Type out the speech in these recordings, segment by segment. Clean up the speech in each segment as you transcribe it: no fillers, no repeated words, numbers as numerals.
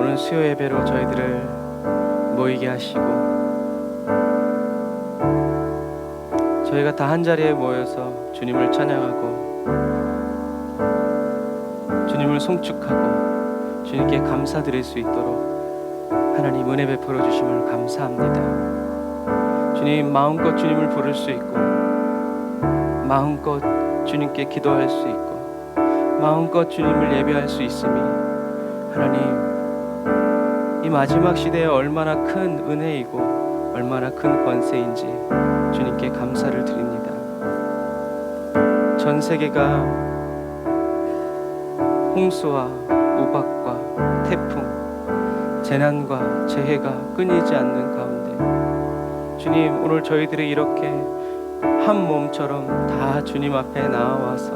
오늘 수요 예배로 저희들을 모이게 하시고 저희가 다 한자리에 모여서 주님을 찬양하고 주님을 송축하고 주님께 감사드릴 수 있도록 하나님 은혜 베풀어 주심을 감사합니다. 주님, 마음껏 주님을 부를 수 있고 마음껏 주님께 기도할 수 있고 마음껏 주님을 예배할 수 있음이 하나님, 이 마지막 시대에 얼마나 큰 은혜이고 얼마나 큰 권세인지 주님께 감사를 드립니다. 전 세계가 홍수와 우박과 태풍, 재난과 재해가 끊이지 않는 가운데 주님, 오늘 저희들이 이렇게 한 몸처럼 다 주님 앞에 나와서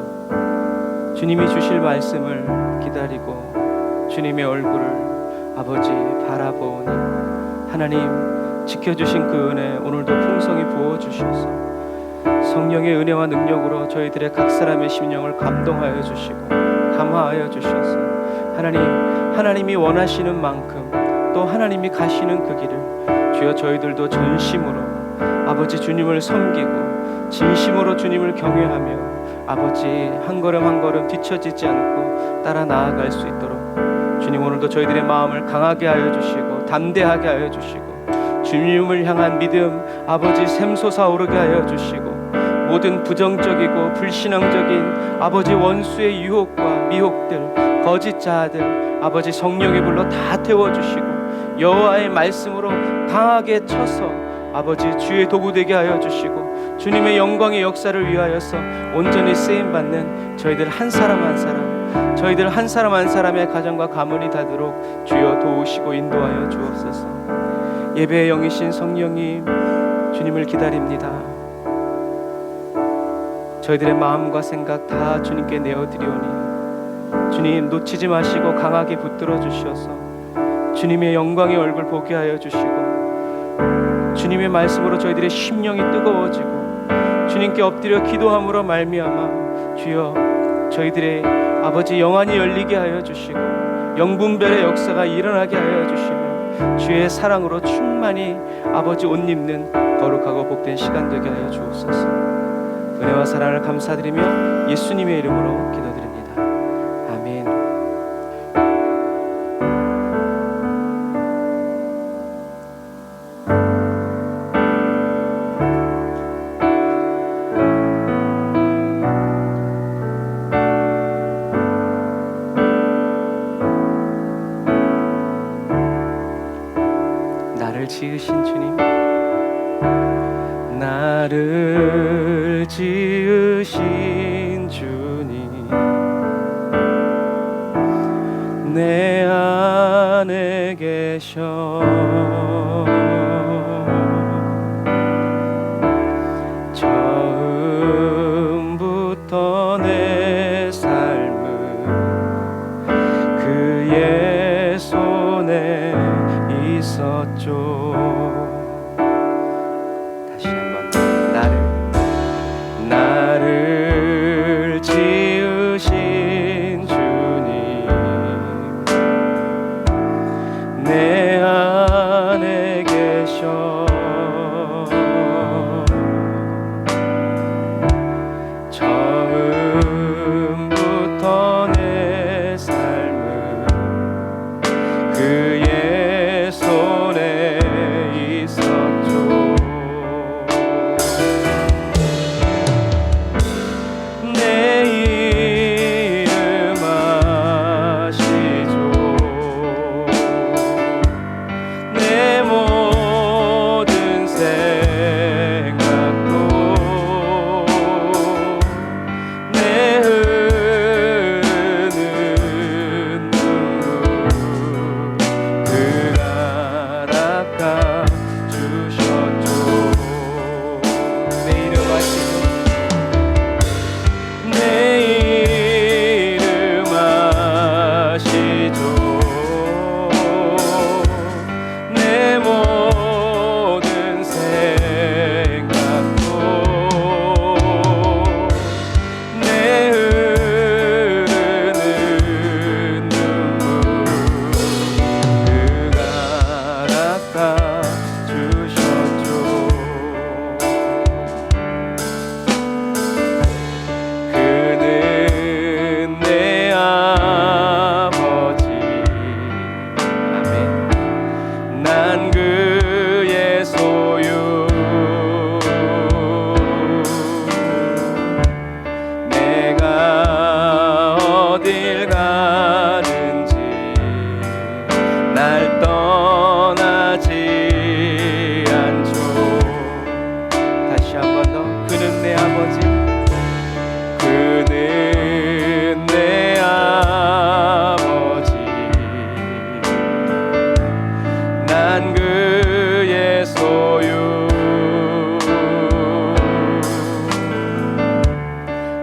주님이 주실 말씀을 기다리고 주님의 얼굴을 아버지 바라보니 하나님, 지켜주신 그 은혜 오늘도 풍성히 부어주셔서 성령의 은혜와 능력으로 저희들의 각 사람의 심령을 감동하여 주시고 감화하여 주셔서 하나님이 원하시는 만큼 또 하나님이 가시는 그 길을 주여 저희들도 전심으로 아버지 주님을 섬기고 진심으로 주님을 경외하며 아버지 한 걸음 한 걸음 뒤처지지 않고 따라 나아갈 수 있도록 주님, 오늘도 저희들의 마음을 강하게 하여 주시고 담대하게 하여 주시고 주님을 향한 믿음 아버지 샘솟아오르게 하여 주시고 모든 부정적이고 불신앙적인 아버지 원수의 유혹과 미혹들, 거짓 자아들 아버지 성령의 불로 다 태워주시고 여호와의 말씀으로 강하게 쳐서 아버지 주의 도구 되게 하여 주시고 주님의 영광의 역사를 위하여서 온전히 쓰임받는 저희들 한 사람 한 사람, 저희들 한 사람 한 사람의 가정과 가문이 닿도록 주여 도우시고 인도하여 주옵소서. 예배의 영이신 성령님, 주님을 기다립니다. 저희들의 마음과 생각 다 주님께 내어드리오니 주님, 놓치지 마시고 강하게 붙들어 주셔서 주님의 영광의 얼굴 보게 하여 주시고 주님의 말씀으로 저희들의 심령이 뜨거워지고 주님께 엎드려 기도함으로 말미암아 주여 저희들의 아버지 영안이 열리게 하여 주시고 영분별의 역사가 일어나게 하여 주시며 주의 사랑으로 충만히 아버지 옷 입는 거룩하고 복된 시간 되게 하여 주옵소서. 은혜와 사랑을 감사드리며 예수님의 이름으로 기도드립니다. 아멘. 나를 지으신 주님, 나를 지으신 주님, 내 안에 계셔 처음부터 내 삶은 그의 손에 있었죠. 다시 한번. 나를 지으신 주님, 내 안에 어딜 가든지 날 떠나지 않죠. 다시 한 번 더. 그는 내 아버지, 그는 내 아버지, 난 그의 소유.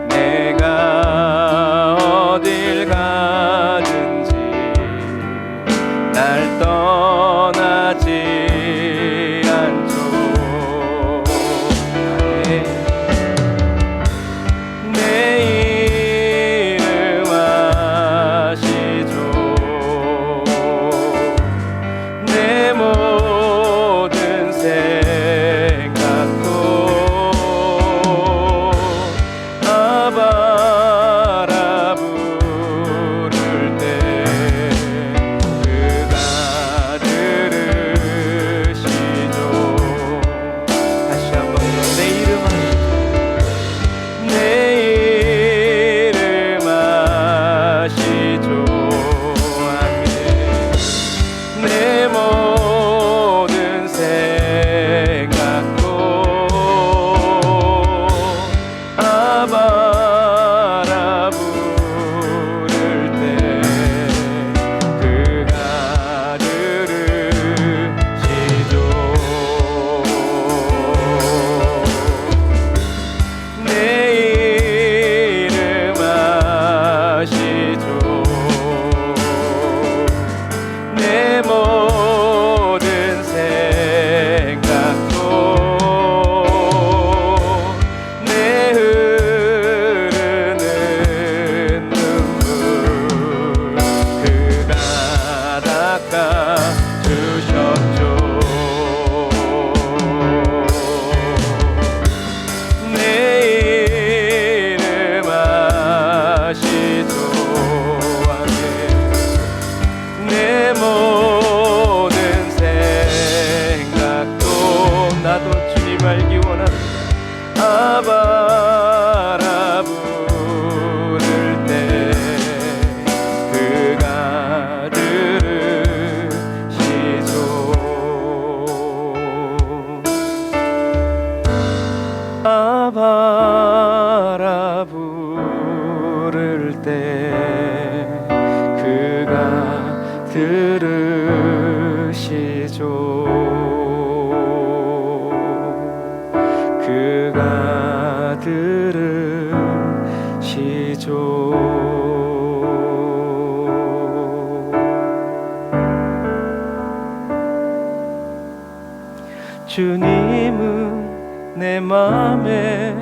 내가 어딜 가든지 날 떠나지 않죠. 내 이름 아시죠. 내 모든 생각도 아바라 부를 때 그가 들으시죠. 다시 한번 내 이름 아시죠. 내 이름 아시죠. 아멘. 내 모든 생각도 아바라 부를 때 그가 들으시죠. 내 이름 아시죠. 내 모든 생각도 내 흐르는 눈물 그가 닦아주셨죠. 내 이름 아시죠. 아멘. 내 모든 생각도 나도 주님 알기 원합니다. 아바라 부를 때 그가 들으시죠. 아바라 부를 때 그가 들으시죠. 그가 들으시죠. 주님은 내 맘에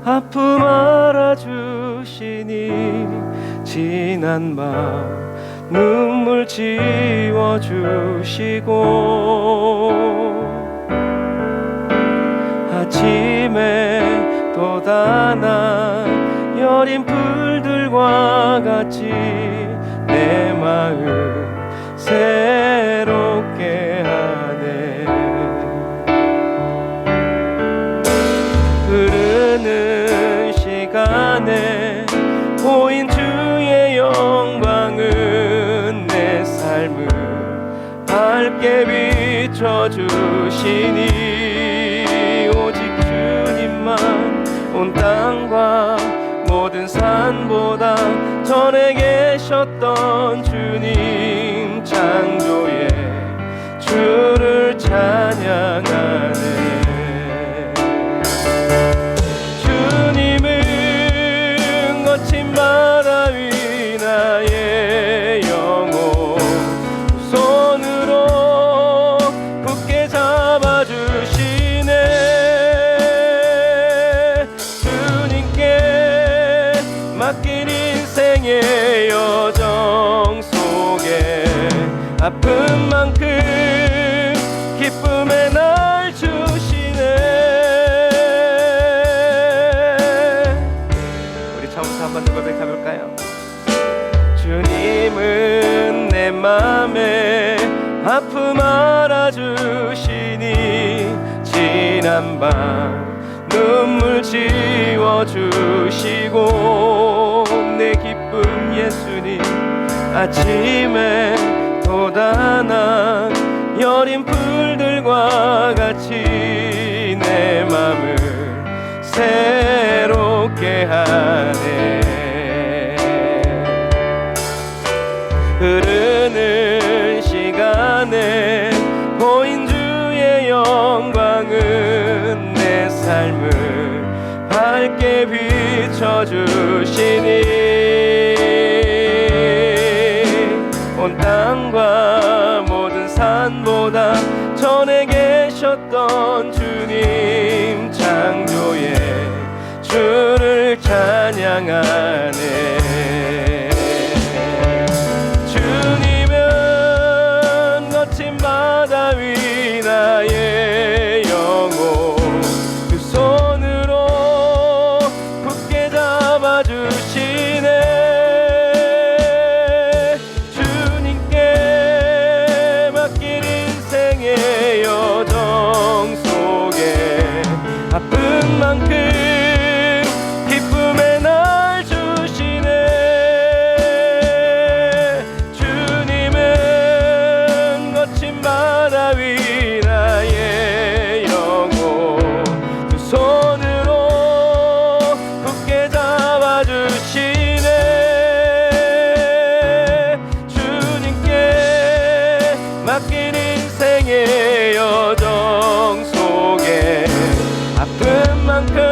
아픔 알아주시니 지난 밤 눈물 지워주시고 아침에 돋아난 여린 풀들과 같이 내 마음 새롭게 하네. 흐르는 시간에 보인 주의 영광은 내 삶을 밝게 비춰주시니 오직 주님만 온 땅과 모든 산보다 전에 계셨던 주님 창조의 주를 찬양하네. 주님은 거친 바다 위 나의 영혼 손으로 굳게 잡아주시네. 주님께 맡긴 인생의 여정 속에 아픈 만큼 기쁨의 날 주시네. 우리 처음부터 한 번 더 고백해볼까요? 주님은 내 맘에 아픔 알아주시니 지난 밤 눈물 지워주시고 내 기쁨 예수님. 아침에 돋아난 여린 풀들과 같이 내 맘을 새롭게 하네. 흐르는 시간에 보인 주의 영광은 내 삶을 밝게 비춰주시니 온 땅과 모든 산보다 전에 계셨던 주님 창조의 주를 찬양하네. 주님은 거친 바다 위 나의 영혼 두 손으로 굳게 잡아주시네. 주님께 맡길 인생의 여정 속에 아픈 만큼 기쁨의 날 주시네. 주님은 거친 바다 위 나의 영혼 두 손으로 굳게 잡아주시네. 주님께 맡긴 인생의 여정 속에 아픈 만큼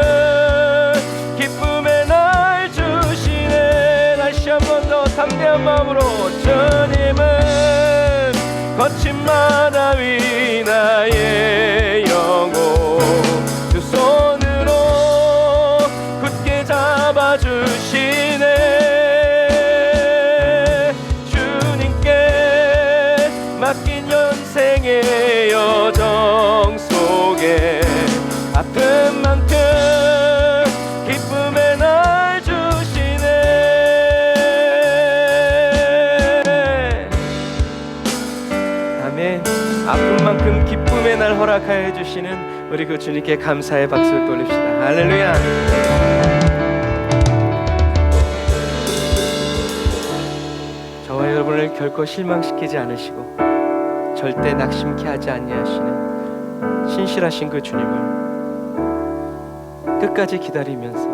기쁨의 날 주시네. 다시 한 번 더 담대한 마음으로 주님은 거친 바다 위 나의 영혼 두 손으로 굳게 잡아주시네. 주님께 맡긴 연생의 여정 속에 아픈 만큼 기쁨의 날 주시네. 아멘. 아픈 만큼 기쁨의 날 허락하여 주시는 우리 그 주님께 감사의 박수를 돌립시다. 할렐루야. 저와 여러분을 결코 실망시키지 않으시고 절대 낙심케 하지 아니하시는 신실하신 그 주님을 끝까지 기다리면서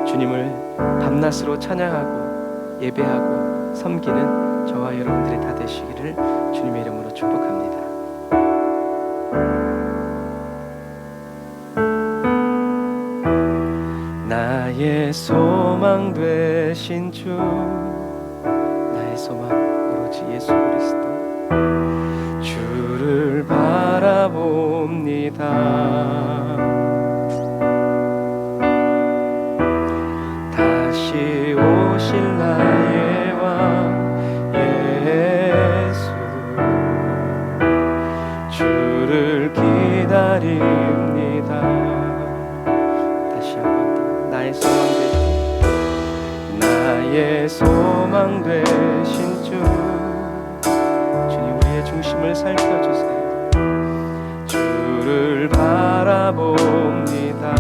주님을 밤낮으로 찬양하고 예배하고 섬기는 저와 여러분들이 다 되시기를 주님의 이름으로 축복합니다. 나의 소망 되신 주, 나의 소망 오로지 예수 그리스도, 주를 바라봅니다. 다시 오실 나의 왕 예수, 주를 기다립니다. 다시 한번 더. 나의 소망 되신 주, 주님 우리의 중심을 살펴주세요. 주를 바라봅니다.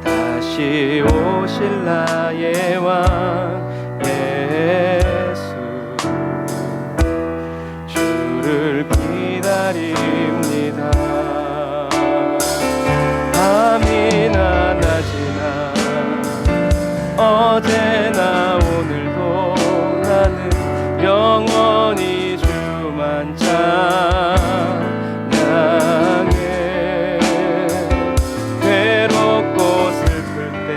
다시 오실 나의 왕 예수, 주를 기다립니다. 밤이나 낮이나 어제나 오늘도 나는 영원히 주만 찬양해. 괴롭고 슬플 때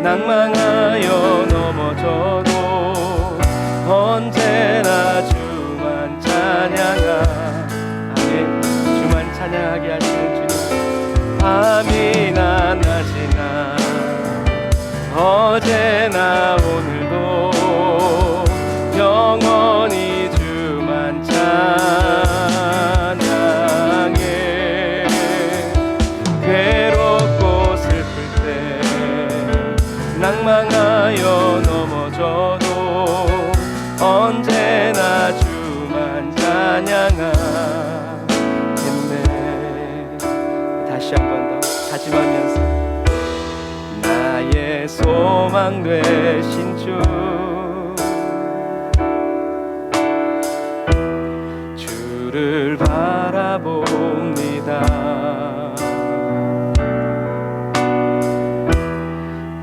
낭망하여 넘어져도 언제나 주만 찬양하. 아멘. 주만 찬양하게 하시는 주님, 밤이나 낮이나 어제나 오늘도 영원히 주만 찬양해. 괴롭고 슬플 때 낭망하여 넘어져도 언제나 주만 찬양하겠네. 다시 한 번 더 다짐하면서 내 소망 되신 주, 주를 바라봅니다.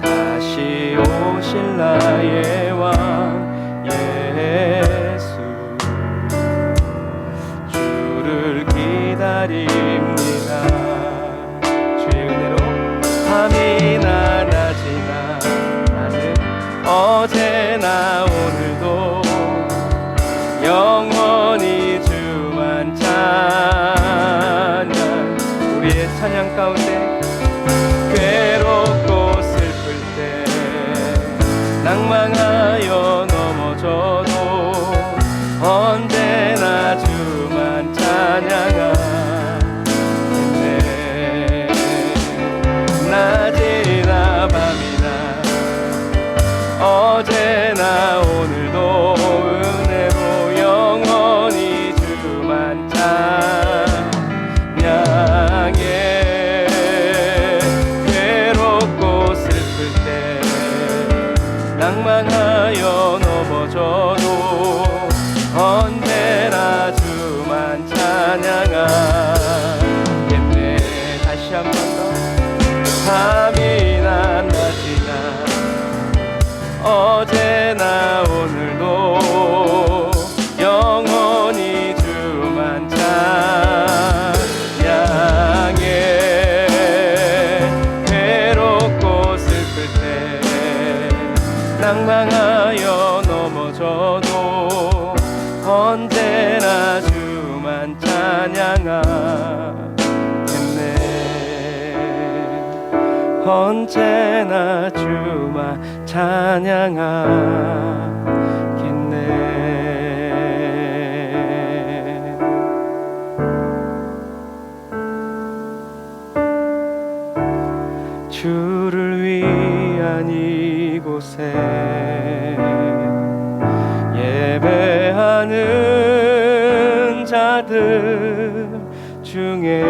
다시 오실 나의 왕 예수, 주를 기다립니다. 주의 은혜로 밤이나 낮이나 나는 어제나 오늘도 영원히 주만 찬양. 우리의 찬양 가운데 괴롭고 슬플 때 낭망하여 넘어져도 언제나 주만 찬양하겠네. 낮이나 밤이나 어제나 오늘도 은혜로 영원히 주만 찬양해. 괴롭고 슬플 때 낭망하여 넘어져도 언제나 주만 찬양하겠네. 다시 한 번 더. 밤이나 낮이나 어제나 오늘도 영원히 주만 찬양해. 괴롭고 슬플 때 낭망하여 넘어져도 언제나 주만 찬양하겠네. 언제나 주만 찬양하겠네. 주를 위한 이곳에 예배하는 자들 중에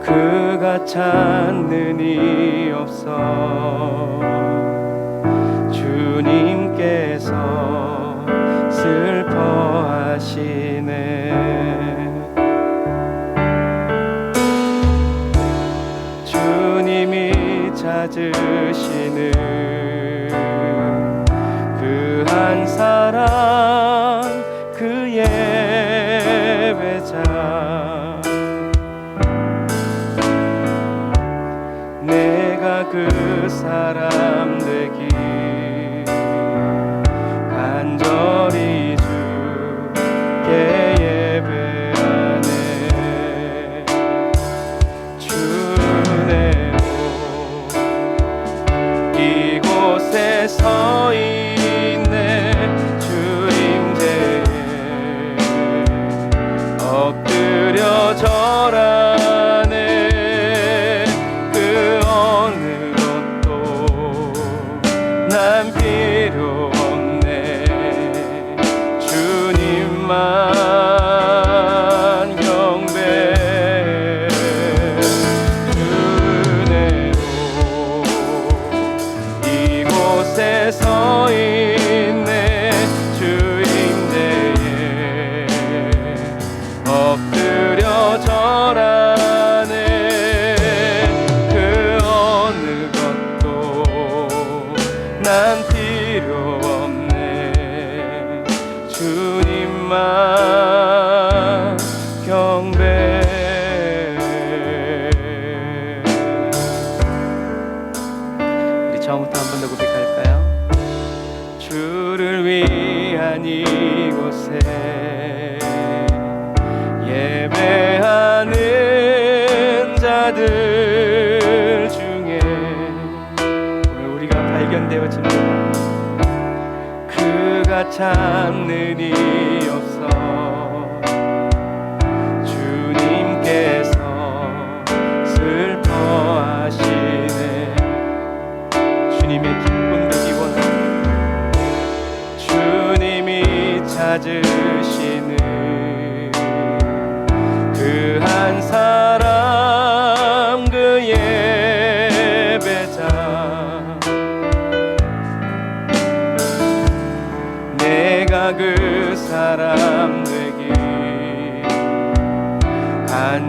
그가 찾는 이 없어. 주님께서 슬퍼하시네. 주님이 찾으시는 그 한 사람, 그 예배자, 내가 그 사람 되기 간절히 주께 예배하네. 주네로 이곳에 서 있네. 주의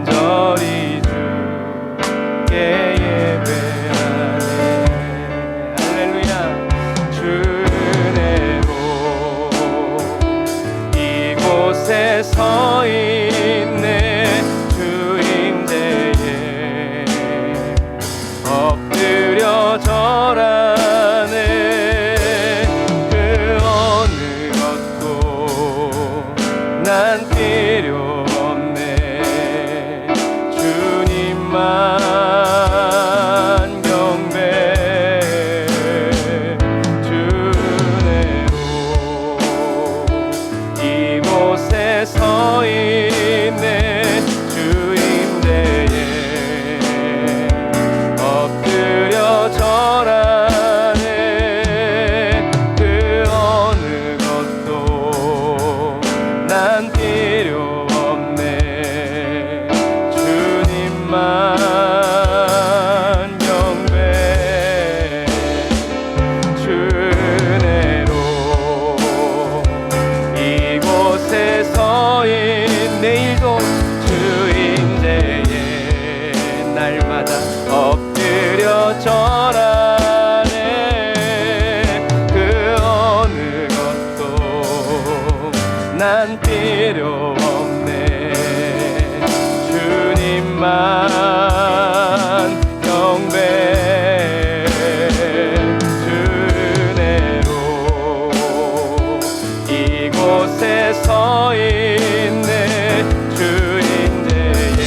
간절히 주께 예배하네. 할렐루야. 주네로 이곳에 서 있네. 주임대에 엎드려 절하네. 그 어느 것도 난 필요 없네. 주님만 경배. 주네로 이곳에 서 있네. 주임대에 엎드려 절하네. 그 어느 것도 난 필요 없네. 주님만 경배. 주네로 이곳에 서 있네. 내일도 주임대에 날마다 엎드려 절하네. 그 어느 것도 난 필요 없네. 주님만 경배. 주네로 이곳에 서 있네. 주임대에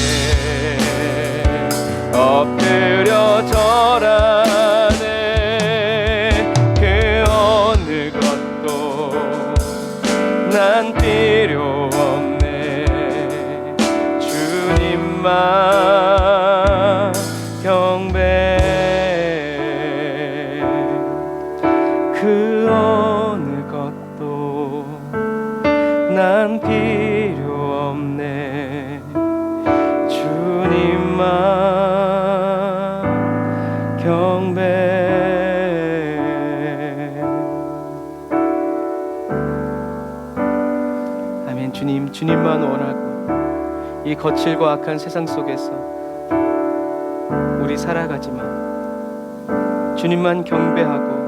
엎드려 절하네. 그 어느 것도 난 필요 없네. 주님만 경배. 그 어느 것도 난 필요 없네. 주님만 경배. 아멘. 주님만 원하고 이 거칠고 악한 세상 속에서 우리 살아가지만 주님만 경배하고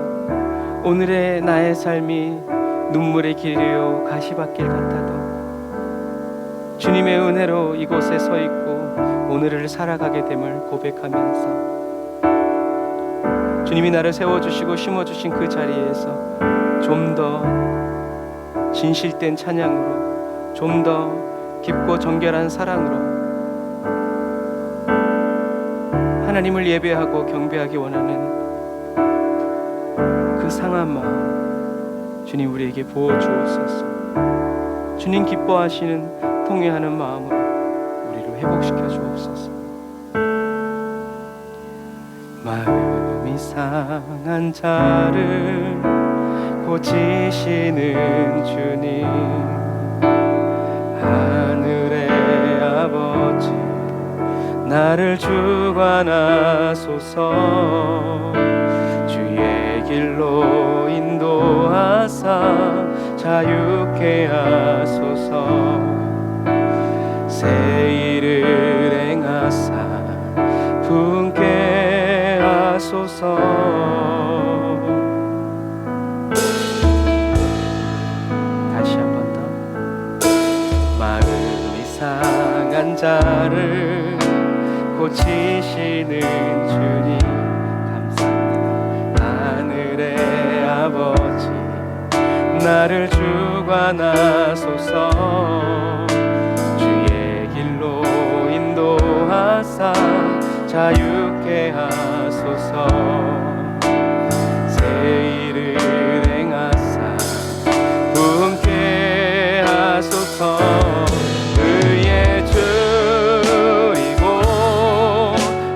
오늘의 나의 삶이 눈물의 길이요 가시밭길 같아도 주님의 은혜로 이곳에 서 있고 오늘을 살아가게 됨을 고백하면서 주님이 나를 세워주시고 심어주신 그 자리에서 좀 더 진실된 찬양으로, 좀 더 깊고 정결한 사랑으로 하나님을 예배하고 경배하기 원하는 그 상한 마음 주님 우리에게 부어주옵소서. 주님 기뻐하시는 통회하는 마음으로 우리를 회복시켜 주옵소서. 마음이 상한 자를 고치시는 주님, 하늘의 아버지 나를 주관하소서. 주의 길로 인도하사 자유케 하소서. 새 일을 행하사 분케 하소서. 다시 한 번 더. 마음이 상한 자를 고치시는 주님 감사합니다. 하늘의 아버지 나를 주관하소서. 주의 길로 인도하사 자유케 하소서. 새 일을 행하사 분케 하소서. 의의 줄이고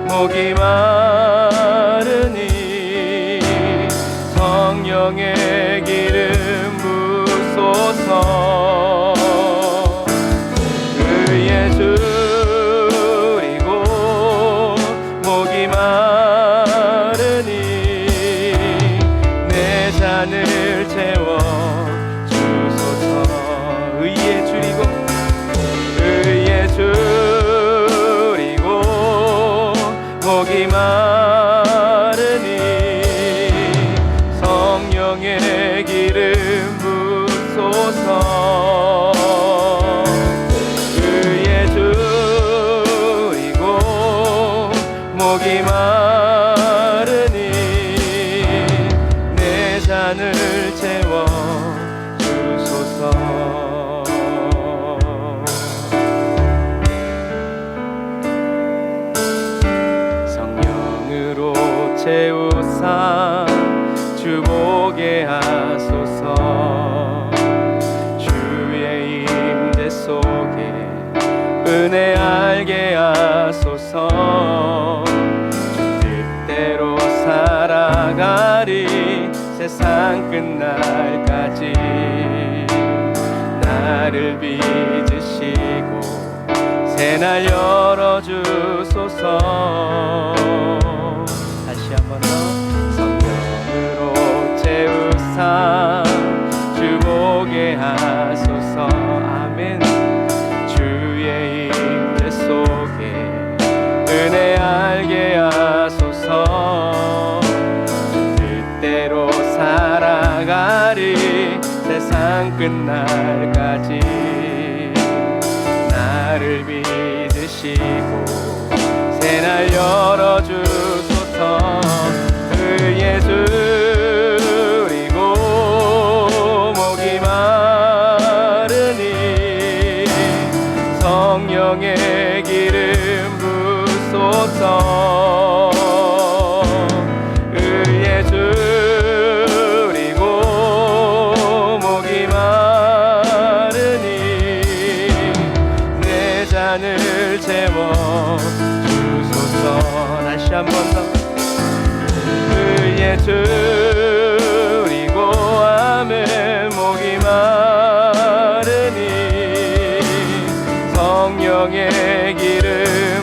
목이 마르니 성령의 기름 부소서. 의의 줄이고 목이 마르니 내 잔을 채워 주소서. 의의 줄이고 의의 줄이고 목이 마르니 내 잔을 채워 주소서. 성령으로 채우사 주보게 하소서. 주의 임재 속에 은혜 알게 하소서. 주 뜻대로 살아가리 세상 끝날까지. 나를 빚으시고 새날 열어주소서. 다시 한번 더. 성령으로 채우사 주보게 하소서. 아멘. 주의 임재 속에 은혜 알게 하소서. 뜻대로 살아가리 세상 끝날까지. 나를 믿으시고 새날 열어주소서. 그 예수 그리고 목이 마르니 성령의 기름 부소서. 그 예수 그리고 목이 마르니 내 잔을 채워 주소서. 다시 한 번 더. 그 예수 그리고 아멘. 목이 마르니 성령의 기름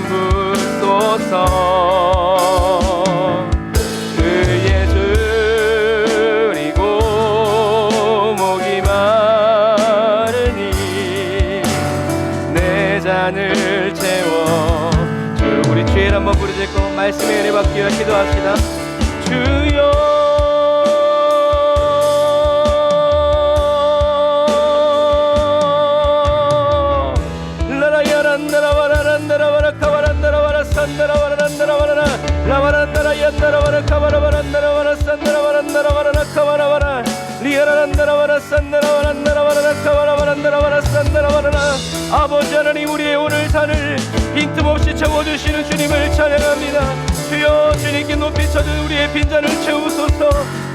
부소서. 그 예수 그리고 목이 마르니 내 잔을 채워 주. 우리 주일 한번 부르짖고 말씀의 은혜 받기 위해 기도합시다. 주여 라라야란다라바라란다라바라 카바란다라바라 산다라바란다라바라 라바란다라얀다라바라 카바라바란다라바라 산다라바란다라바라 카바라바라 리아라란다라바라 산다라바란다라바라 카바라바란다라바라 산다라바라. 아버지 하나님, 우리의 오늘 산을 빈틈없이 채워주시는 주님을 찬양합니다. 주여, 주님께 높이 쳐든 우리의 빈잔을 채우소서.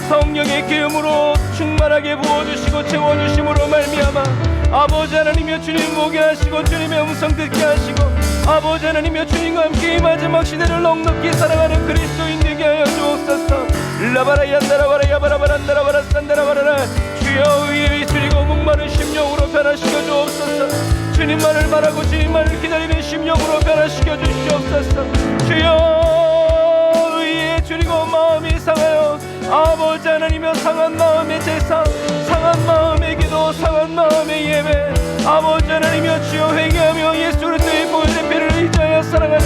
성령의 기름으로 충만하게 부어주시고 채워주심으로 말미암아 아버지 하나님이여 주님 보게 하시고 주님의 음성 듣게 하시고 아버지 하나님이여 주님과 함께 이 마지막 시대를 넉넉히 사랑하는 그리스도인 되게 하여 주옵소서. 라바라얀다라바라 야바라바란다라바라 산다라바라라. 주여, 의에 줄이고 목마른 심령으로 변화시켜 주옵소서. 주님만을 말하고 주님만을 기다리는 심령으로 변화시켜 주시옵소서. 주여, 의에 줄이고 마음이 상하여 아버지 하나님이여 상한 마음의 제사, 상한 마음의 기도, 상한 마음의 예배 아버지 하나님이여 주여 회개하며 예수 그리스도의 보혈의 피를 의지하여 사랑하는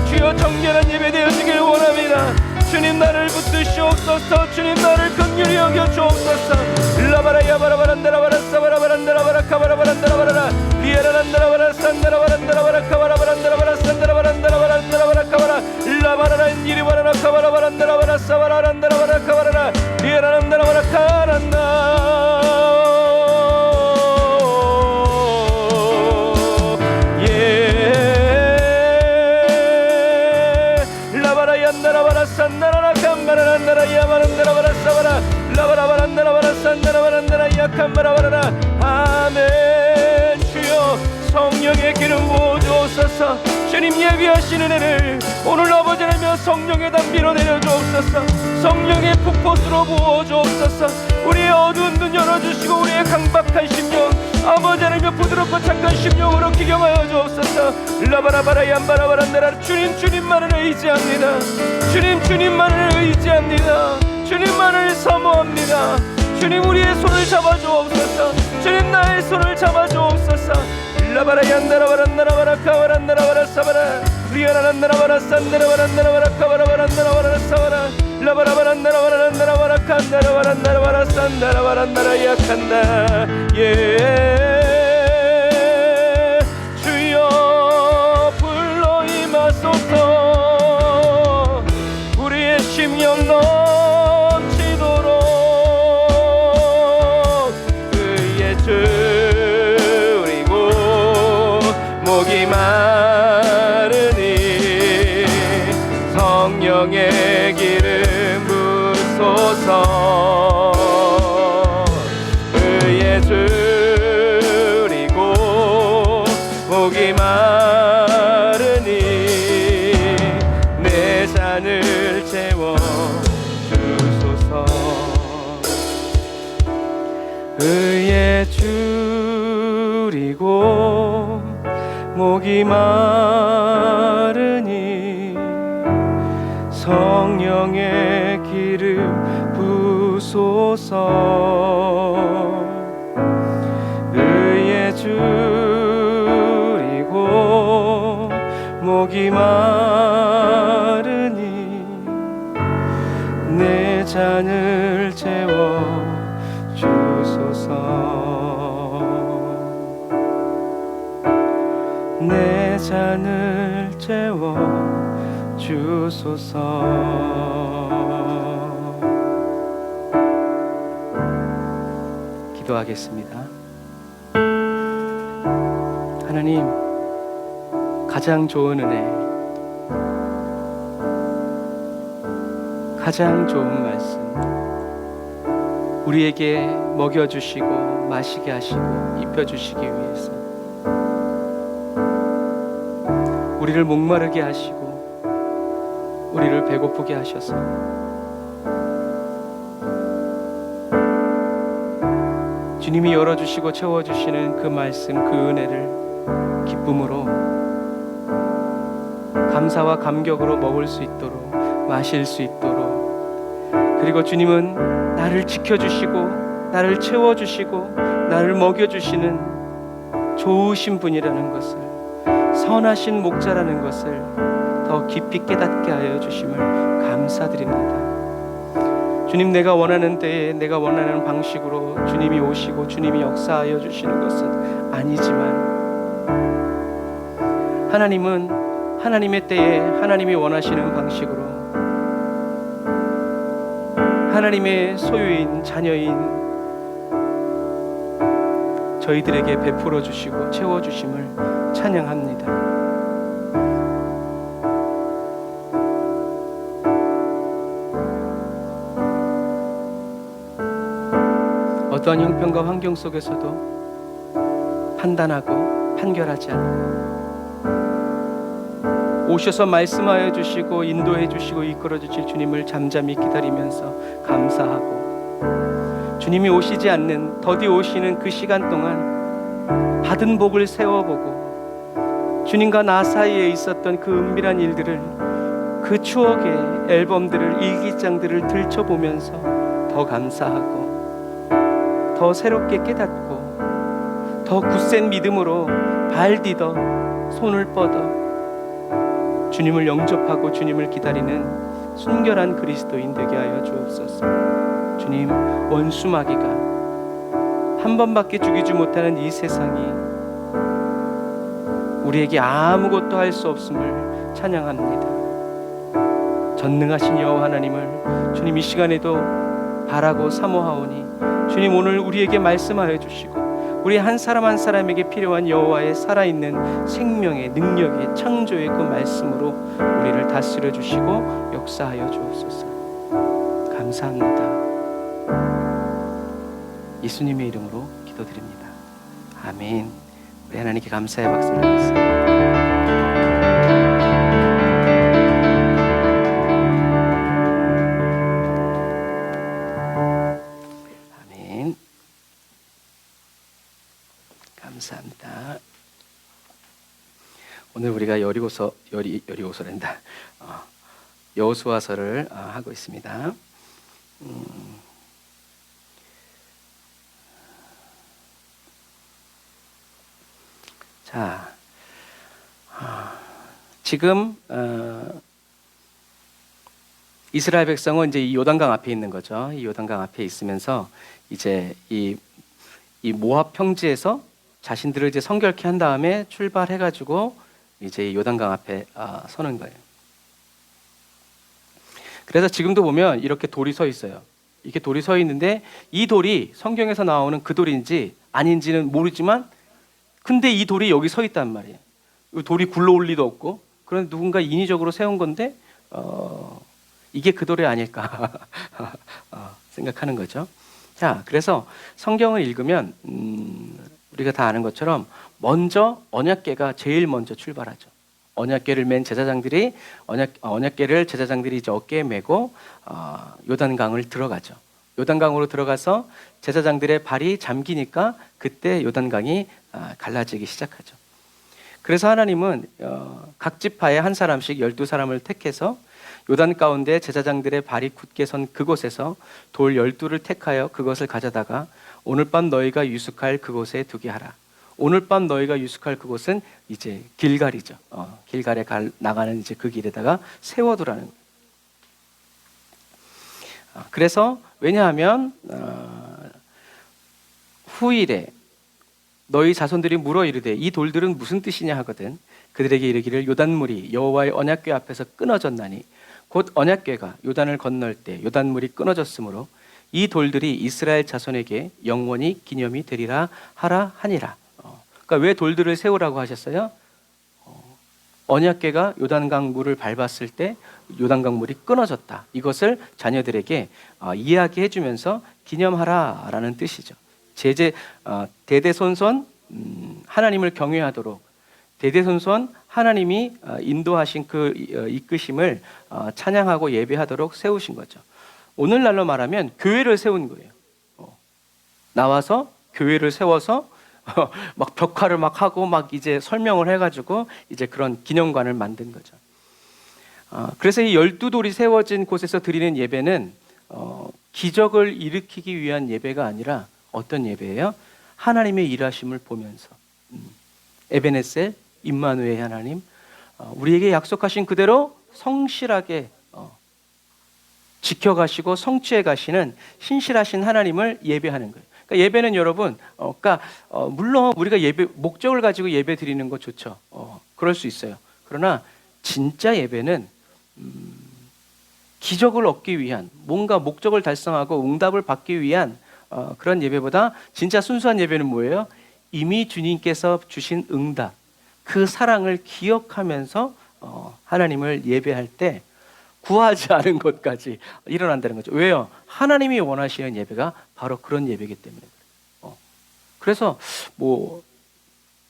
주여 정결한 예배 되어지길 원합니다. 주님 나를 붙드시옵소서. 주님 나를 긍휼히 여겨 주옵소서. 라바라 야바라바란다라바라 사바라바란다라바라 카바라바란다라바라 리아라란다라바라 산다라바란다라바라 카바라바란다라바라 산다라바란다라바란다라바라 카바라 라바라란 이리바라라 카바라바란다라바라 사바라란다라바라 카바라라 리아라란다라바라 카란다. 라바라얀다라바라 산다라라 캄바라란다라 야바란다라바라 사바라 라바라바란다라바라 산다라바란다라 야캄바라바라라. 아멘. 주여, 성령의 기름 부어주옵소서. 주님 예비하시는 애를 오늘 아버지 하나님 성령의 담비로 내려주옵소서. 성령의 폭포수로 부어주옵소서. 우리의 어두운 눈 열어주시고 우리의 강박한 심령 아버지 하나님 부드럽고 착한 심령으로 기경하여 주옵소서. 라바라바라 얀바라바란다라. 주님, 주님만을 의지합니다. 주님, 주님만을 의지합니다. 주님만을 사모합니다. 주님, 우리의 손을 잡아주옵소서. 주님, 나의 손을 잡아주옵소서. 라바라 얀다라바란다라바라 카바란다라바라 사바라 리아라란다라바라 산다라바란다라바라 카바라바란다라바라 사바라 라바라바란다라바란다라바라 칸다라바란다라바라 산다라바란다라 약한다. 예, 주여 불러 임하소서. 의에 줄이고 목이 마르니 성령의 기름 부소서. 의에 줄이고 목이 마르니 내 잔을 채워 주소서. 내 잔을 채워 주소서. 기도하겠습니다. 하나님, 가장 좋은 은혜, 가장 좋은 말씀 우리에게 먹여주시고 마시게 하시고 입혀주시기 위해서 우리를 목마르게 하시고 우리를 배고프게 하셔서 주님이 열어주시고 채워주시는 그 말씀, 그 은혜를 기쁨으로 감사와 감격으로 먹을 수 있도록 마실 수 있도록, 그리고 주님은 나를 지켜주시고 나를 채워주시고 나를 먹여주시는 좋으신 분이라는 것을, 선하신 목자라는 것을 더 깊이 깨닫게 하여 주심을 감사드립니다. 주님, 내가 원하는 때에 내가 원하는 방식으로 주님이 오시고 주님이 역사하여 주시는 것은 아니지만 하나님은 하나님의 때에 하나님이 원하시는 방식으로 하나님의 소유인 자녀인 저희들에게 베풀어 주시고 채워 주심을 찬양합니다. 어떠한 형편과 환경 속에서도 판단하고 판결하지 않고 오셔서 말씀하여 주시고 인도해 주시고 이끌어 주실 주님을 잠잠히 기다리면서 감사하고, 주님이 오시지 않는 더디 오시는 그 시간 동안 받은 복을 세워보고 주님과 나 사이에 있었던 그 은밀한 일들을, 그 추억의 앨범들을, 일기장들을 들춰보면서 더 감사하고 더 새롭게 깨닫고 더 굳센 믿음으로 발 디뎌 손을 뻗어 주님을 영접하고 주님을 기다리는 순결한 그리스도인 되게 하여 주옵소서. 주님, 원수마귀가 한 번밖에 죽이지 못하는 이 세상이 우리에게 아무것도 할 수 없음을 찬양합니다. 전능하신 여호와 하나님을 주님 이 시간에도 바라고 사모하오니 주님, 오늘 우리에게 말씀하여 주시고 우리 한 사람 한 사람에게 필요한 여호와의 살아있는 생명의 능력의 창조의 그 말씀으로 우리를 다스려 주시고 역사하여 주옵소서. 감사합니다. 예수님의 이름으로 기도드립니다. 아멘. 우리 하나님께 감사의 박수를 드리겠습니다. 감사합니다. 오늘 우리가 여리고서란다. 여호수아서를 하고 있습니다. 자, 지금 이스라엘 백성은 이제 이 요단강 앞에 있는 거죠. 이 요단강 앞에 있으면서 이제 이 모압 평지에서 자신들을 이제 성결케 한 다음에 출발해가지고 이제 요단강 앞에 서는 거예요. 그래서 지금도 보면 이렇게 돌이 서 있어요. 이렇게 돌이 서 있는데 이 돌이 성경에서 나오는 그 돌인지 아닌지는 모르지만 근데 이 돌이 여기 서 있단 말이에요. 이 돌이 굴러올 리도 없고, 그런데 누군가 인위적으로 세운 건데 이게 그 돌이 아닐까 생각하는 거죠. 자, 그래서 성경을 읽으면 우리가 다 아는 것처럼 먼저 언약궤가 제일 먼저 출발하죠. 언약궤를 맨 제사장들이 언약궤를 제사장들이 이제 어깨에 메고 요단강을 들어가죠. 요단강으로 들어가서 제사장들의 발이 잠기니까 그때 요단강이 갈라지기 시작하죠. 그래서 하나님은 각 지파에 한 사람씩 12사람을 택해서 요단 가운데 제사장들의 발이 굳게 선 그곳에서 돌 12를 택하여 그것을 가져다가 오늘 밤 너희가 유숙할 그곳에 두게 하라. 오늘 밤 너희가 유숙할 그곳은 이제 길갈이죠. 길갈에 나가는 이제 그 길에다가 세워두라는 거예요. 그래서 왜냐하면 후일에 너희 자손들이 물어 이르되 이 돌들은 무슨 뜻이냐 하거든 그들에게 이르기를 요단물이 여호와의 언약궤 앞에서 끊어졌나니 곧 언약궤가 요단을 건널 때 요단물이 끊어졌으므로 이 돌들이 이스라엘 자손에게 영원히 기념이 되리라 하라 하니라. 그러니까 왜 돌들을 세우라고 하셨어요? 언약궤가 요단강 물을 밟았을 때 요단강 물이 끊어졌다. 이것을 자녀들에게 이야기해 주면서 기념하라라는 뜻이죠. 대대손손 하나님을 경외하도록 대대손손 하나님이 인도하신 그 이끄심을 찬양하고 예배하도록 세우신 거죠. 오늘날로 말하면 교회를 세운 거예요. 나와서 교회를 세워서 막 벽화를 막 하고 막 이제 설명을 해가지고 이제 그런 기념관을 만든 거죠. 그래서 이 12돌이 세워진 곳에서 드리는 예배는 기적을 일으키기 위한 예배가 아니라 어떤 예배예요? 하나님의 일하심을 보면서 에베네셀, 임마누엘 하나님, 우리에게 약속하신 그대로 성실하게 지켜가시고 성취해 가시는 신실하신 하나님을 예배하는 거예요. 그러니까 예배는 여러분, 물론 우리가 목적을 가지고 예배 드리는 거 좋죠. 그럴 수 있어요. 그러나 진짜 예배는 기적을 얻기 위한 뭔가 목적을 달성하고 응답을 받기 위한 그런 예배보다 진짜 순수한 예배는 뭐예요? 이미 주님께서 주신 응답, 그 사랑을 기억하면서 하나님을 예배할 때 구하지 않은 것까지 일어난다는 거죠. 왜요? 하나님이 원하시는 예배가 바로 그런 예배이기 때문에 그래요. 그래서 뭐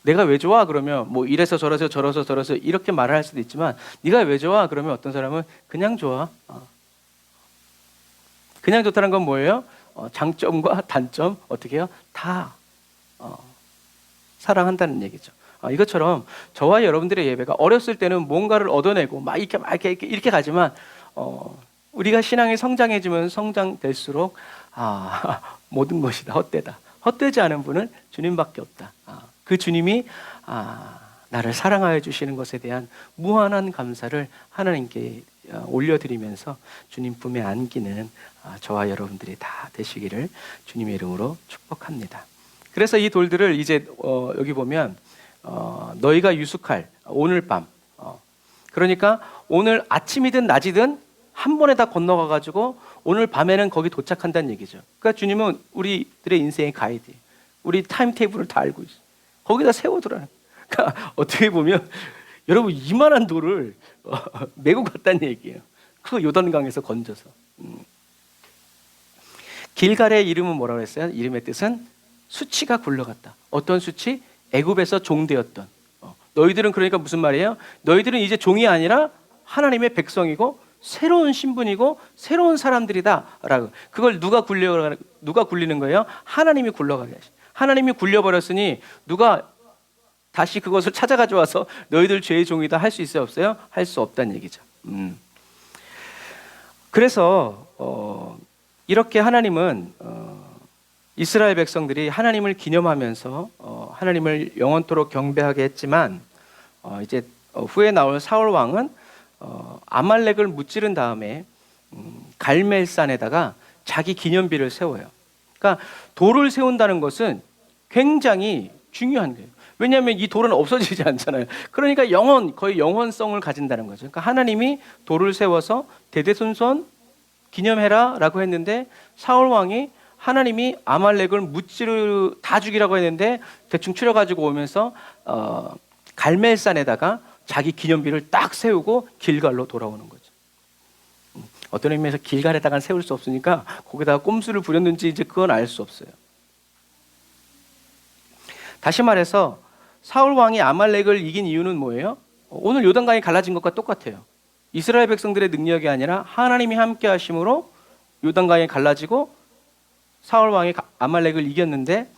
내가 왜 좋아? 그러면 뭐 이래서 저래서 이렇게 말을 할 수도 있지만 네가 왜 좋아? 그러면 어떤 사람은 그냥 좋아. 그냥 좋다는 건 뭐예요? 장점과 단점 어떻게 해요? 다 사랑한다는 얘기죠. 이것처럼 저와 여러분들의 예배가 어렸을 때는 뭔가를 얻어내고 막 이렇게 가지만 우리가 신앙이 성장해지면 성장될수록 모든 것이 다 헛되다. 헛되지 않은 분은 주님밖에 없다. 그 주님이 나를 사랑하여 주시는 것에 대한 무한한 감사를 하나님께 올려드리면서 주님 품에 안기는 저와 여러분들이 다 되시기를 주님의 이름으로 축복합니다. 그래서 이 돌들을 이제 여기 보면 너희가 유숙할 오늘 밤, 그러니까 오늘 아침이든 낮이든 한 번에 다 건너가 가지고 오늘 밤에는 거기 도착한다는 얘기죠. 그러니까 주님은 우리들의 인생의 가이드, 우리 타임테이블을 다 알고 있어요. 거기다 세워두라는. 그러니까 어떻게 보면 여러분 이만한 돌을 메고 갔다는 얘기예요. 그 요단강에서 건져서. 길갈의 이름은 뭐라고 했어요? 이름의 뜻은 수치가 굴러갔다. 어떤 수치? 애굽에서 종되었던. 너희들은 그러니까 무슨 말이에요? 너희들은 이제 종이 아니라 하나님의 백성이고 새로운 신분이고 새로운 사람들이다라고. 그걸 누가 굴리는 거예요? 하나님이 굴러가게 하시. 하나님이 굴려버렸으니 누가 다시 그것을 찾아가져 와서 너희들 죄의 종이다 할 수 있어요? 없어요? 할 수 없다는 얘기죠. 그래서 이렇게 하나님은 이스라엘 백성들이 하나님을 기념하면서 하나님을 영원토록 경배하게 했지만 이제 후에 나올 사울 왕은 아말렉을 무찌른 다음에 갈멜산에다가 자기 기념비를 세워요. 그러니까 돌을 세운다는 것은 굉장히 중요한 거예요. 왜냐하면 이 돌은 없어지지 않잖아요. 그러니까 거의 영원성을 가진다는 거죠. 그러니까 하나님이 돌을 세워서 대대손손 기념해라 라고 했는데 사울 왕이 하나님이 아말렉을 다 죽이라고 했는데 대충 추려가지고 오면서 갈멜산에다가 자기 기념비를 딱 세우고 길갈로 돌아오는 거죠. 어떤 의미에서 길갈에다가 세울 수 없으니까 거기다가 꼼수를 부렸는지 이제 그건 알 수 없어요. 다시 말해서 사울 왕이 아말렉을 이긴 이유는 뭐예요? 오늘 요단강이 갈라진 것과 똑같아요. 이스라엘 백성들의 능력이 아니라 하나님이 함께 하심으로 요단강이 갈라지고 사울 왕이 아말렉을 이겼는데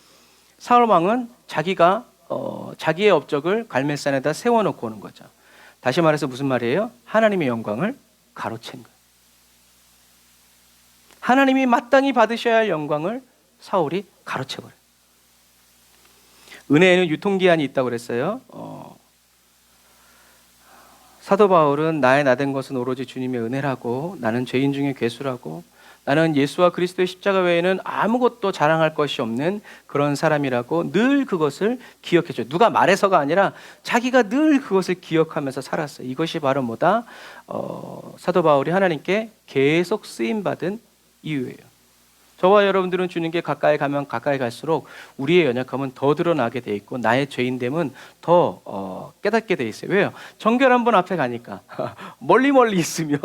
사울 왕은 자기가 자기의 업적을 갈멜산에다 세워놓고 오는 거죠. 다시 말해서 무슨 말이에요? 하나님의 영광을 가로챈 거예요. 하나님이 마땅히 받으셔야 할 영광을 사울이 가로채버려요. 은혜에는 유통기한이 있다고 그랬어요. 사도 바울은 나의 나된 것은 오로지 주님의 은혜라고, 나는 죄인 중에 괴수라고, 나는 예수와 그리스도의 십자가 외에는 아무것도 자랑할 것이 없는 그런 사람이라고 늘 그것을 기억해줘요. 누가 말해서가 아니라 자기가 늘 그것을 기억하면서 살았어요. 이것이 바로 뭐다? 사도 바울이 하나님께 계속 쓰임받은 이유예요. 저와 여러분들은 주님께 가까이 가면 가까이 갈수록 우리의 연약함은 더 드러나게 돼 있고 나의 죄인됨은 더 깨닫게 돼 있어요. 왜요? 정결 한번 앞에 가니까 멀리 있으면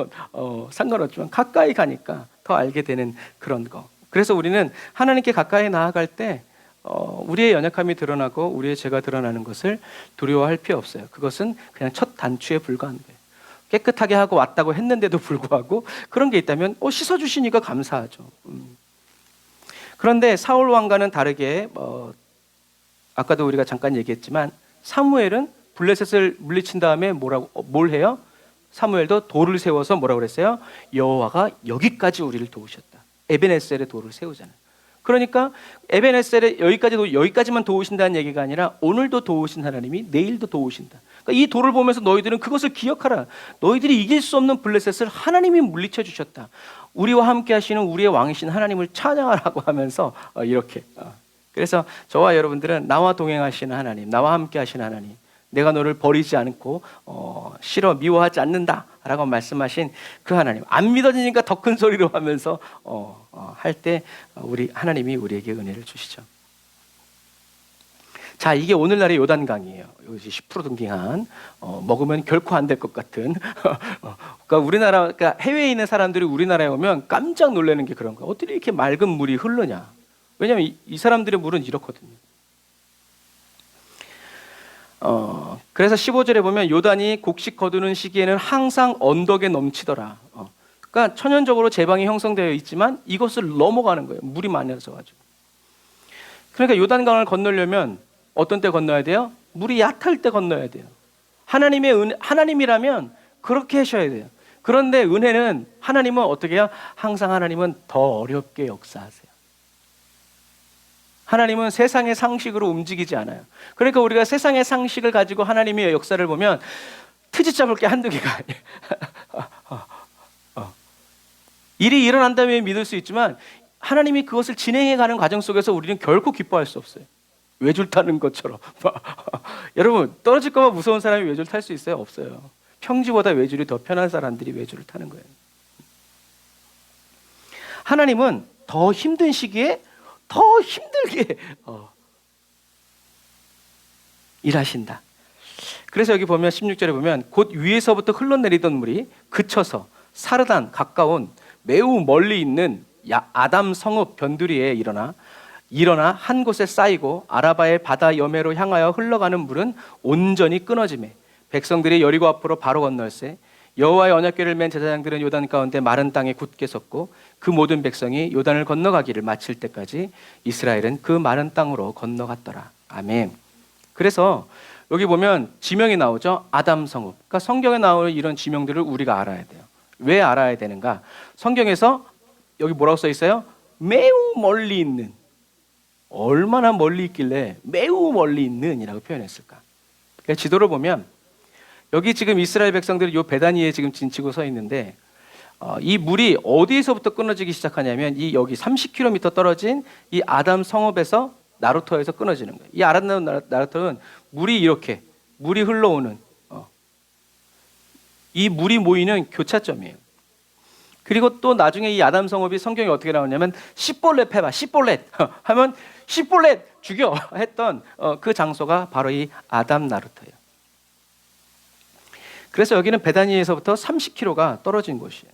상관없지만 가까이 가니까 더 알게 되는 그런 거. 그래서 우리는 하나님께 가까이 나아갈 때 우리의 연약함이 드러나고 우리의 죄가 드러나는 것을 두려워할 필요 없어요. 그것은 그냥 첫 단추에 불과한 거예요. 깨끗하게 하고 왔다고 했는데도 불구하고 그런 게 있다면 씻어주시니까 감사하죠. 그런데 사울 왕과는 다르게 아까도 우리가 잠깐 얘기했지만 사무엘은 블레셋을 물리친 다음에 뭘 해요? 사무엘도 돌을 세워서 뭐라고 그랬어요? 여호와가 여기까지 우리를 도우셨다. 에벤에셀의 돌을 세우잖아요. 그러니까 에벤에셀의 여기까지만 도우신다는 얘기가 아니라 오늘도 도우신 하나님이 내일도 도우신다. 그러니까 이 돌을 보면서 너희들은 그것을 기억하라. 너희들이 이길 수 없는 블레셋을 하나님이 물리쳐 주셨다. 우리와 함께 하시는 우리의 왕이신 하나님을 찬양하라고 하면서 이렇게. 그래서 저와 여러분들은 나와 동행하시는 하나님, 나와 함께 하시는 하나님, 내가 너를 버리지 않고 싫어 미워하지 않는다라고 말씀하신 그 하나님, 안 믿어지니까 더 큰 소리로 하면서 할 때 우리 하나님이 우리에게 은혜를 주시죠. 자, 이게 오늘날의 요단강이에요. 이것이 10% 등빙한 먹으면 결코 안 될 것 같은. 그러니까 해외에 있는 사람들이 우리나라에 오면 깜짝 놀라는 게 그런 거예요. 어떻게 이렇게 맑은 물이 흐르냐? 왜냐하면 이 사람들의 물은 이렇거든요. 그래서 15절에 보면 요단이 곡식 거두는 시기에는 항상 언덕에 넘치더라. 그러니까 천연적으로 제방이 형성되어 있지만 이것을 넘어가는 거예요. 물이 많아서 가지고. 그러니까 요단강을 건너려면 어떤 때 건너야 돼요? 물이 얕을 때 건너야 돼요. 하나님이라면 그렇게 하셔야 돼요. 그런데 은혜는 하나님은 어떻게 해요? 항상 하나님은 더 어렵게 역사하세요. 하나님은 세상의 상식으로 움직이지 않아요. 그러니까 우리가 세상의 상식을 가지고 하나님의 역사를 보면 트집 잡을 게 한두 개가 아니에요. 일이 일어난다면 믿을 수 있지만 하나님이 그것을 진행해가는 과정 속에서 우리는 결코 기뻐할 수 없어요. 외줄 타는 것처럼. 여러분, 떨어질까 봐 무서운 사람이 외줄 탈 수 있어요? 없어요. 평지보다 외줄이 더 편한 사람들이 외줄을 타는 거예요. 하나님은 더 힘든 시기에 더 힘들게 일하신다. 그래서 여기 보면 16절에 보면 곧 위에서부터 흘러내리던 물이 그쳐서 사르단 가까운 매우 멀리 있는 아담 성읍 변두리에 일어나 한 곳에 쌓이고 아라바의 바다 여매로 향하여 흘러가는 물은 온전히 끊어지매 백성들이 여리고 앞으로 바로 건널세 여호와의 언약궤를 맨 제사장들은 요단 가운데 마른 땅에 굳게 섰고 그 모든 백성이 요단을 건너가기를 마칠 때까지 이스라엘은 그 마른 땅으로 건너갔더라. 아멘. 그래서 여기 보면 지명이 나오죠. 아담 성읍. 그러니까 성경에 나오는 이런 지명들을 우리가 알아야 돼요. 왜 알아야 되는가? 성경에서 여기 뭐라고 써 있어요? 매우 멀리 있는. 얼마나 멀리 있길래 매우 멀리 있는이라고 표현했을까? 그러니까 지도를 보면 여기 지금 이스라엘 백성들이 요 베다니에 지금 진치고 서 있는데 이 물이 어디에서부터 끊어지기 시작하냐면 이 여기 30km 떨어진 이 아담 성읍에서 나루터에서 끊어지는 거예요. 이 아담 나루터는 물이 흘러오는 이 물이 모이는 교차점이에요. 그리고 또 나중에 이 아담 성읍이 성경에 어떻게 나오냐면 시볼렛 해봐, 시볼렛 하면 시볼렛 죽여 했던 그 장소가 바로 이 아담 나루터예요. 그래서 여기는 베다니에서부터 30km가 떨어진 곳이에요.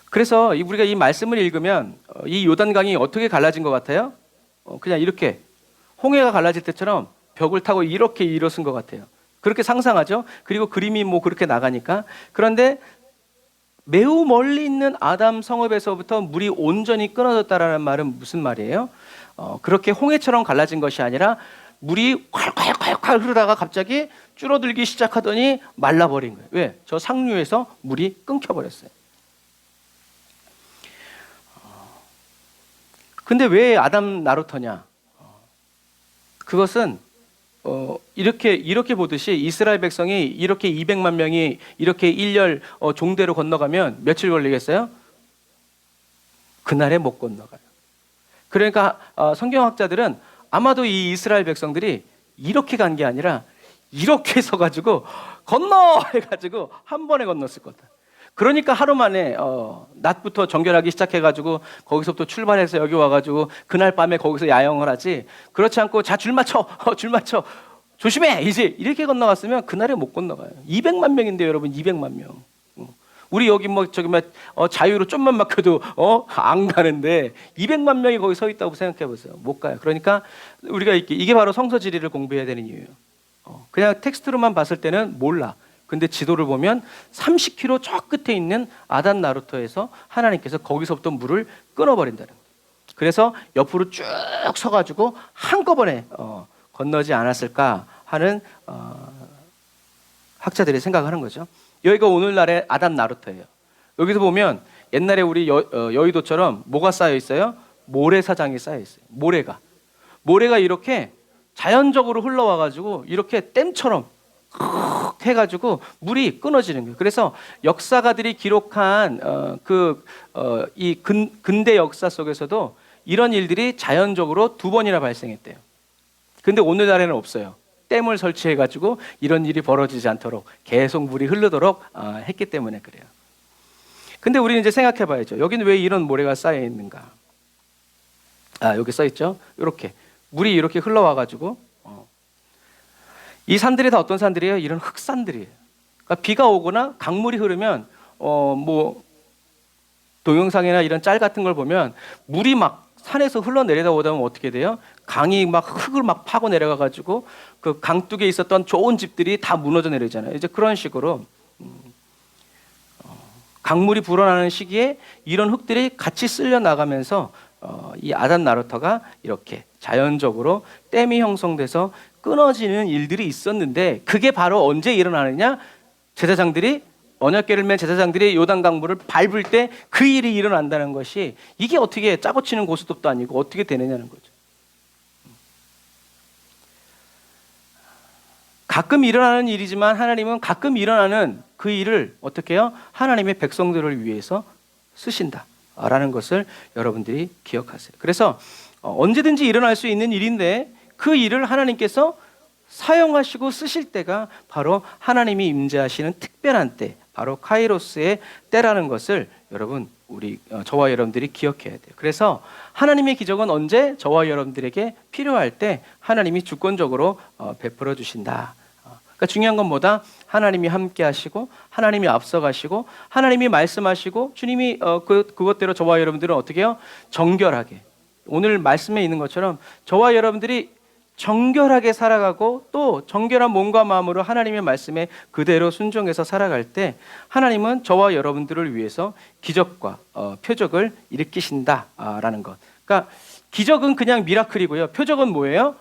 그래서 우리가 이 말씀을 읽으면 이 요단강이 어떻게 갈라진 것 같아요? 그냥 이렇게 홍해가 갈라질 때처럼 벽을 타고 이렇게 일어선 것 같아요. 그렇게 상상하죠? 그리고 그림이 뭐 그렇게 나가니까. 그런데 매우 멀리 있는 아담 성읍에서부터 물이 온전히 끊어졌다라는 말은 무슨 말이에요? 그렇게 홍해처럼 갈라진 것이 아니라 물이 콸콸콸콸 흐르다가 갑자기 줄어들기 시작하더니 말라버린 거예요. 왜? 저 상류에서 물이 끊겨버렸어요. 근데 왜 아담 나루터냐? 그것은 이렇게 보듯이 이스라엘 백성이 이렇게 200만 명이 이렇게 일렬 종대로 건너가면 며칠 걸리겠어요? 그날에 못 건너가요. 그러니까 성경학자들은 아마도 이 이스라엘 백성들이 이렇게 간 게 아니라 이렇게 서가지고 건너 해가지고 한 번에 건넜을 거다. 그러니까 하루 만에 낮부터 정결하기 시작해가지고 거기서부터 출발해서 여기 와가지고 그날 밤에 거기서 야영을 하지, 그렇지 않고 자 줄 맞춰 줄 맞춰 조심해 이제 이렇게 건너갔으면 그날에 못 건너가요. 200만 명인데 여러분, 200만 명. 우리 여기 자유로 좀만 막혀도 안 가는데 200만 명이 거기 서 있다고 생각해 보세요. 못 가요. 그러니까 우리가 이게 바로 성서 지리를 공부해야 되는 이유예요. 그냥 텍스트로만 봤을 때는 몰라. 근데 지도를 보면 30km 저 끝에 있는 아단 나루터에서 하나님께서 거기서부터 물을 끊어버린다는 거예요. 그래서 옆으로 쭉 서가지고 한꺼번에 건너지 않았을까 하는 학자들이 생각하는 거죠. 여기가 오늘날의 아단 나루터예요. 여기서 보면 옛날에 우리 여의도처럼 뭐가 쌓여 있어요? 모래사장이 쌓여 있어요. 모래가 이렇게 자연적으로 흘러와가지고 이렇게 댐처럼 해가지고 물이 끊어지는 거예요. 그래서 역사가들이 기록한 이 근대 역사 속에서도 이런 일들이 자연적으로 2번이나 발생했대요. 근데 오늘날에는 없어요. 댐을 설치해가지고 이런 일이 벌어지지 않도록 계속 물이 흐르도록 했기 때문에 그래요. 근데 우리는 이제 생각해 봐야죠. 여기는 왜 이런 모래가 쌓여 있는가? 여기 써 있죠. 이렇게 물이 이렇게 흘러와가지고 이 산들이 다 어떤 산들이에요? 이런 흑산들이에요. 그러니까 비가 오거나 강물이 흐르면 동영상이나 이런 짤 같은 걸 보면 물이 막 산에서 흘러내리다 오다 보면 어떻게 돼요? 강이 막 흙을 막 파고 내려가가지고 그 강둑에 있었던 좋은 집들이 다 무너져 내리잖아요. 이제 그런 식으로 강물이 불어나는 시기에 이런 흙들이 같이 쓸려 나가면서 이 아단 나루터가 이렇게 자연적으로 댐이 형성돼서 끊어지는 일들이 있었는데, 그게 바로 언제 일어나느냐? 언약궤를 맨 제사장들이 요단 강물을 밟을 때 그 일이 일어난다는 것이, 이게 어떻게 짜고 치는 고스톱도 아니고 어떻게 되느냐는 거죠. 가끔 일어나는 일이지만 하나님은 가끔 일어나는 그 일을 어떻게 해요? 하나님의 백성들을 위해서 쓰신다라는 것을 여러분들이 기억하세요. 그래서 언제든지 일어날 수 있는 일인데 그 일을 하나님께서 사용하시고 쓰실 때가 바로 하나님이 임재하시는 특별한 때, 바로 카이로스의 때라는 것을 여러분, 저와 여러분들이 기억해야 돼요. 그래서 하나님의 기적은 언제 저와 여러분들에게 필요할 때 하나님이 주권적으로 베풀어 주신다. 그러니까 중요한 건 뭐다? 하나님이 함께 하시고 하나님이 앞서가시고 하나님이 말씀하시고 주님이 그것대로 저와 여러분들은 어떻게 해요? 정결하게, 오늘 말씀에 있는 것처럼 저와 여러분들이 정결하게 살아가고 또 정결한 몸과 마음으로 하나님의 말씀에 그대로 순종해서 살아갈 때 하나님은 저와 여러분들을 위해서 기적과 표적을 일으키신다라는 것. 그러니까 기적은 그냥 미라클이고요. 표적은 뭐예요?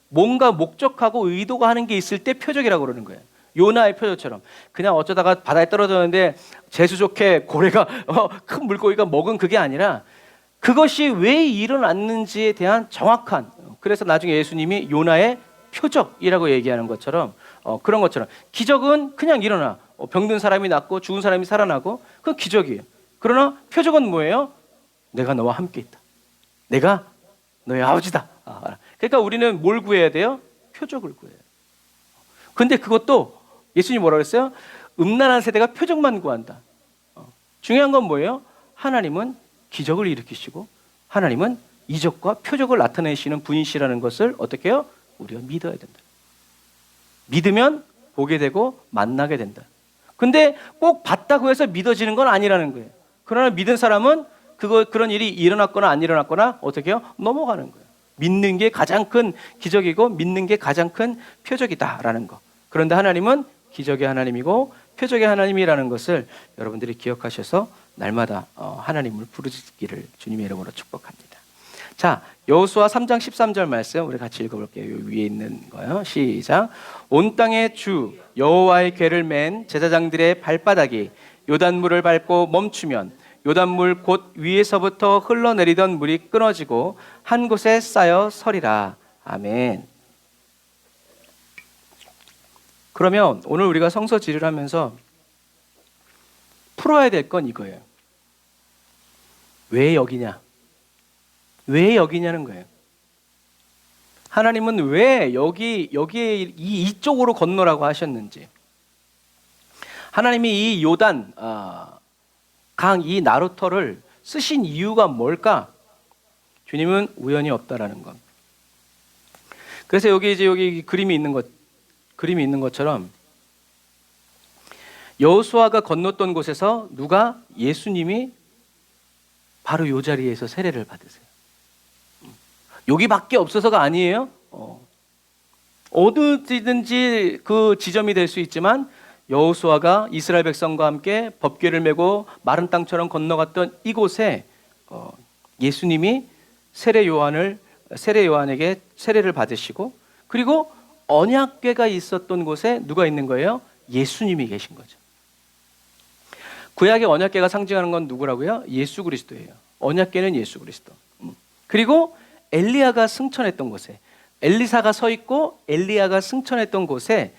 뭔가 목적하고 의도가 하는 게 있을 때 표적이라고 그러는 거예요. 요나의 표적처럼 그냥 어쩌다가 바다에 떨어졌는데 재수 좋게 고래가 큰 물고기가 먹은 그게 아니라 그것이 왜 일어났는지에 대한 정확한, 그래서 나중에 예수님이 요나의 표적이라고 얘기하는 것처럼 그런 것처럼 기적은 그냥 일어나, 병든 사람이 낫고 죽은 사람이 살아나고 그건 기적이에요. 그러나 표적은 뭐예요? 내가 너와 함께 있다. 내가 너의 아버지다. 그러니까 우리는 뭘 구해야 돼요? 표적을 구해요. 근데 그것도 예수님이 뭐라고 했어요? 음란한 세대가 표적만 구한다. 중요한 건 뭐예요? 하나님은 기적을 일으키시고 하나님은 이적과 표적을 나타내시는 분이시라는 것을 어떻게 해요? 우리가 믿어야 된다. 믿으면 보게 되고 만나게 된다. 근데 꼭 봤다고 해서 믿어지는 건 아니라는 거예요. 그러나 믿은 사람은 그런 일이 일어났거나 안 일어났거나 어떻게 해요? 넘어가는 거예요. 믿는 게 가장 큰 기적이고 믿는 게 가장 큰 표적이다라는 거. 그런데 하나님은 기적의 하나님이고 표적의 하나님이라는 것을 여러분들이 기억하셔서 날마다 하나님을 부르짖기를 주님의 이름으로 축복합니다. 자, 여호수아 3장 13절 말씀 우리 같이 읽어볼게요. 요 위에 있는 거요. 시작. 온 땅의 주 여호와의 궤를 맨 제사장들의 발바닥이 요단물을 밟고 멈추면 요단물 곧 위에서부터 흘러내리던 물이 끊어지고 한 곳에 쌓여 서리라. 아멘. 그러면 오늘 우리가 성서 지리를 하면서 풀어야 될 건 이거예요. 왜 여기냐? 왜 여기냐는 거예요. 하나님은 왜 여기에 이쪽으로 건너라고 하셨는지, 하나님이 이 요단 강 이 나루터를 쓰신 이유가 뭘까? 주님은 우연이 없다라는 것. 그래서 여기 그림이 있는 것처럼 여호수아가 건넜던 곳에서 예수님이 바로 이 자리에서 세례를 받으세요. 여기밖에 없어서가 아니에요. 어디든지 그 지점이 될 수 있지만 여호수아가 이스라엘 백성과 함께 법궤를 메고 마른 땅처럼 건너갔던 이곳에 예수님이 세례 요한에게 세례를 받으시고, 그리고 언약궤가 있었던 곳에 누가 있는 거예요? 예수님이 계신 거죠. 구약의 언약궤가 상징하는 건 누구라고요? 예수 그리스도예요. 언약궤는 예수 그리스도. 그리고 엘리야가 승천했던 곳에, 엘리사가 서 있고 엘리야가 승천했던 곳에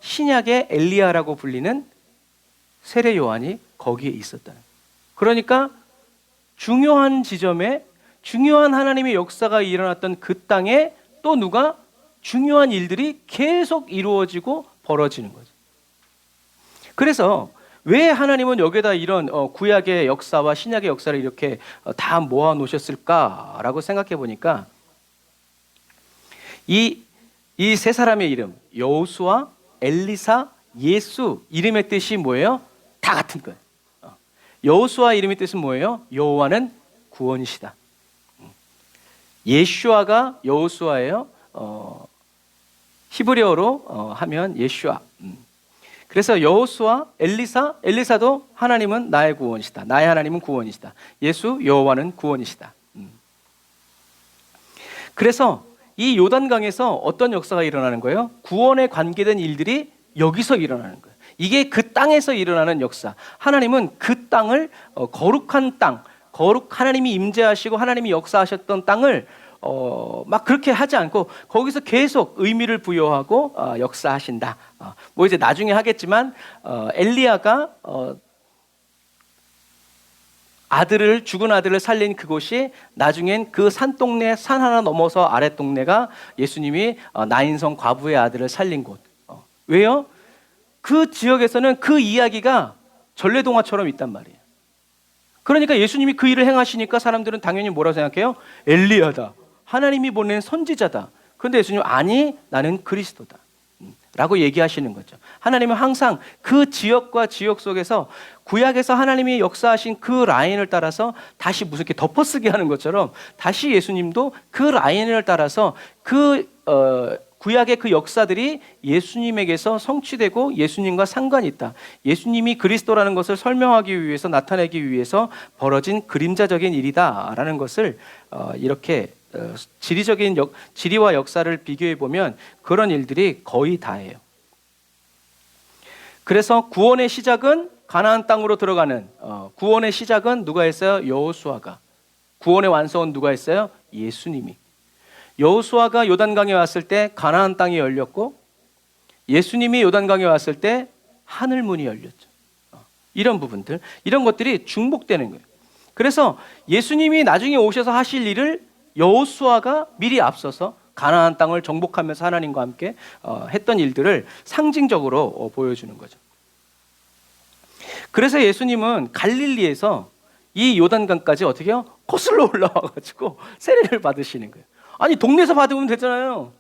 신약의 엘리야라고 불리는 세례 요한이 거기에 있었다. 그러니까 중요한 지점에 중요한 하나님의 역사가 일어났던 그 땅에 또 중요한 일들이 계속 이루어지고 벌어지는 거죠. 그래서 왜 하나님은 여기에다 이런 구약의 역사와 신약의 역사를 이렇게 다 모아 놓으셨을까라고 생각해 보니까 이 세 사람의 이름, 여호수아, 엘리사, 예수, 이름의 뜻이 뭐예요? 다 같은 거예요. 여호수아 이름의 뜻은 뭐예요? 여호와는 구원이시다. 예슈아가 여호수아예요. 히브리어로 하면 예슈아. 그래서 여호수아, 엘리사도 하나님은 나의 구원이시다. 나의 하나님은 구원이시다. 예수, 여호와는 구원이시다. 그래서 이 요단강에서 어떤 역사가 일어나는 거예요? 구원에 관계된 일들이 여기서 일어나는 거예요. 이게 그 땅에서 일어나는 역사. 하나님은 그 땅을 거룩한 땅, 하나님이 임재하시고 하나님이 역사하셨던 땅을 막 그렇게 하지 않고 거기서 계속 의미를 부여하고 역사하신다. 뭐 이제 나중에 하겠지만 엘리야가 죽은 아들을 살린 그곳이 나중엔 그 산동네, 산 하나 넘어서 아랫동네가 예수님이 나인성 과부의 아들을 살린 곳. 왜요? 그 지역에서는 그 이야기가 전래동화처럼 있단 말이에요. 그러니까 예수님이 그 일을 행하시니까 사람들은 당연히 뭐라고 생각해요? 엘리야다. 하나님이 보낸 선지자다. 그런데 예수님은 아니, 나는 그리스도다 라고 얘기하시는 거죠. 하나님은 항상 그 지역과 지역 속에서 구약에서 하나님이 역사하신 그 라인을 따라서 다시 무슨 이렇게 덮어쓰기 하는 것처럼 다시 예수님도 그 라인을 따라서 구약의 그 역사들이 예수님에게서 성취되고 예수님과 상관이 있다. 예수님이 그리스도라는 것을 설명하기 위해서, 나타내기 위해서 벌어진 그림자적인 일이다라는 것을 이렇게 지리와 역사를 비교해 보면 그런 일들이 거의 다예요. 그래서 구원의 시작은 가나안 땅으로 들어가는 구원의 시작은 누가 했어요? 여호수아가. 구원의 완성은 누가 했어요? 예수님이. 여호수아가 요단강에 왔을 때 가나안 땅이 열렸고, 예수님이 요단강에 왔을 때 하늘 문이 열렸죠. 이런 부분들, 이런 것들이 중복되는 거예요. 그래서 예수님이 나중에 오셔서 하실 일을 여호수아가 미리 앞서서 가나안 땅을 정복하면서 하나님과 함께 했던 일들을 상징적으로 보여주는 거죠. 그래서 예수님은 갈릴리에서 이 요단강까지 어떻게 해요? 거슬러 올라와가지고 세례를 받으시는 거예요. 아니, 동네에서 받으면 되잖아요.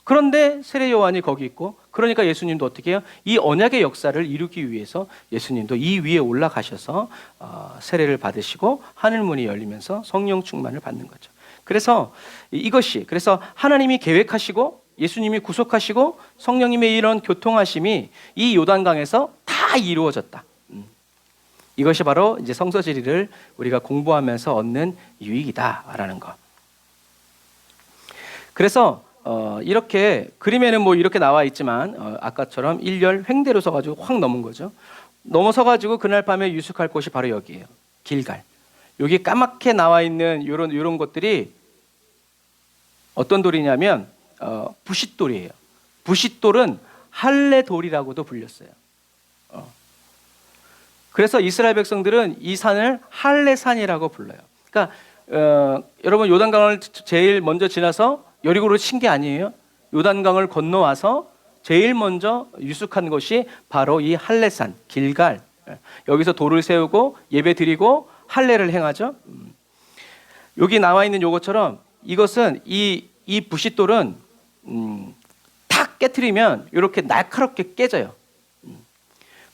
그런데 세례 요한이 거기 있고, 그러니까 예수님도 어떻게 해요? 이 언약의 역사를 이루기 위해서 예수님도 이 위에 올라가셔서 세례를 받으시고 하늘문이 열리면서 성령 충만을 받는 거죠. 그래서 그래서 하나님이 계획하시고 예수님이 구속하시고 성령님의 이런 교통하심이 이 요단강에서 다 이루어졌다. 이것이 바로 이제 성서지리를 우리가 공부하면서 얻는 유익이다라는 것. 그래서 이렇게 그림에는 뭐 이렇게 나와 있지만 아까처럼 일렬 횡대로 서가지고 확 넘은 거죠. 넘어서가지고 그날 밤에 유숙할 곳이 바로 여기예요. 길갈. 여기 까맣게 나와 있는 이런 것들이 어떤 돌이냐면 부싯돌이에요. 부싯돌은 할례돌이라고도 불렸어요. 그래서 이스라엘 백성들은 이 산을 할례산이라고 불러요. 그러니까 여러분 요단강을 제일 먼저 지나서 여리고로 친 게 아니에요. 요단강을 건너와서 제일 먼저 유숙한 것이 바로 이 할례산 길갈. 여기서 돌을 세우고 예배 드리고 할례를 행하죠. 여기 나와 있는 요것처럼 이것은 이 부싯돌은 탁 깨트리면 이렇게 날카롭게 깨져요.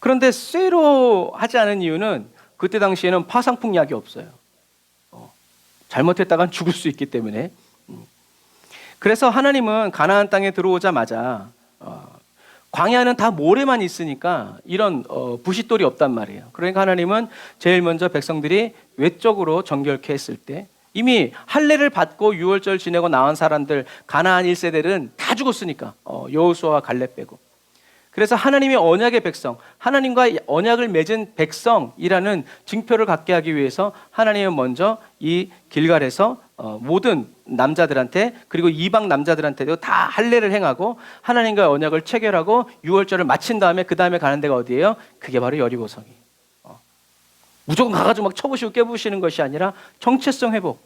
그런데 쇠로 하지 않은 이유는 그때 당시에는 파상풍약이 없어요. 잘못했다간 죽을 수 있기 때문에. 그래서 하나님은 가나안 땅에 들어오자마자 광야는 다 모래만 있으니까 이런 부싯돌이 없단 말이에요. 그러니까 하나님은 제일 먼저 백성들이 외적으로 정결케 했을 때 이미 할례를 받고 유월절 지내고 나온 사람들 가나안 1세대는 다 죽었으니까 여호수아와 갈렙 빼고. 그래서 하나님의 언약의 백성, 하나님과 언약을 맺은 백성이라는 증표를 갖게 하기 위해서 하나님은 먼저 이 길갈에서 모든 남자들한테 그리고 이방 남자들한테도 다 할례를 행하고 하나님과 언약을 체결하고 유월절을 마친 다음에 그 다음에 가는 데가 어디예요? 그게 바로 여리고성이에요. 무조건 가가지고 막 쳐부시고 깨부시는 것이 아니라 정체성 회복.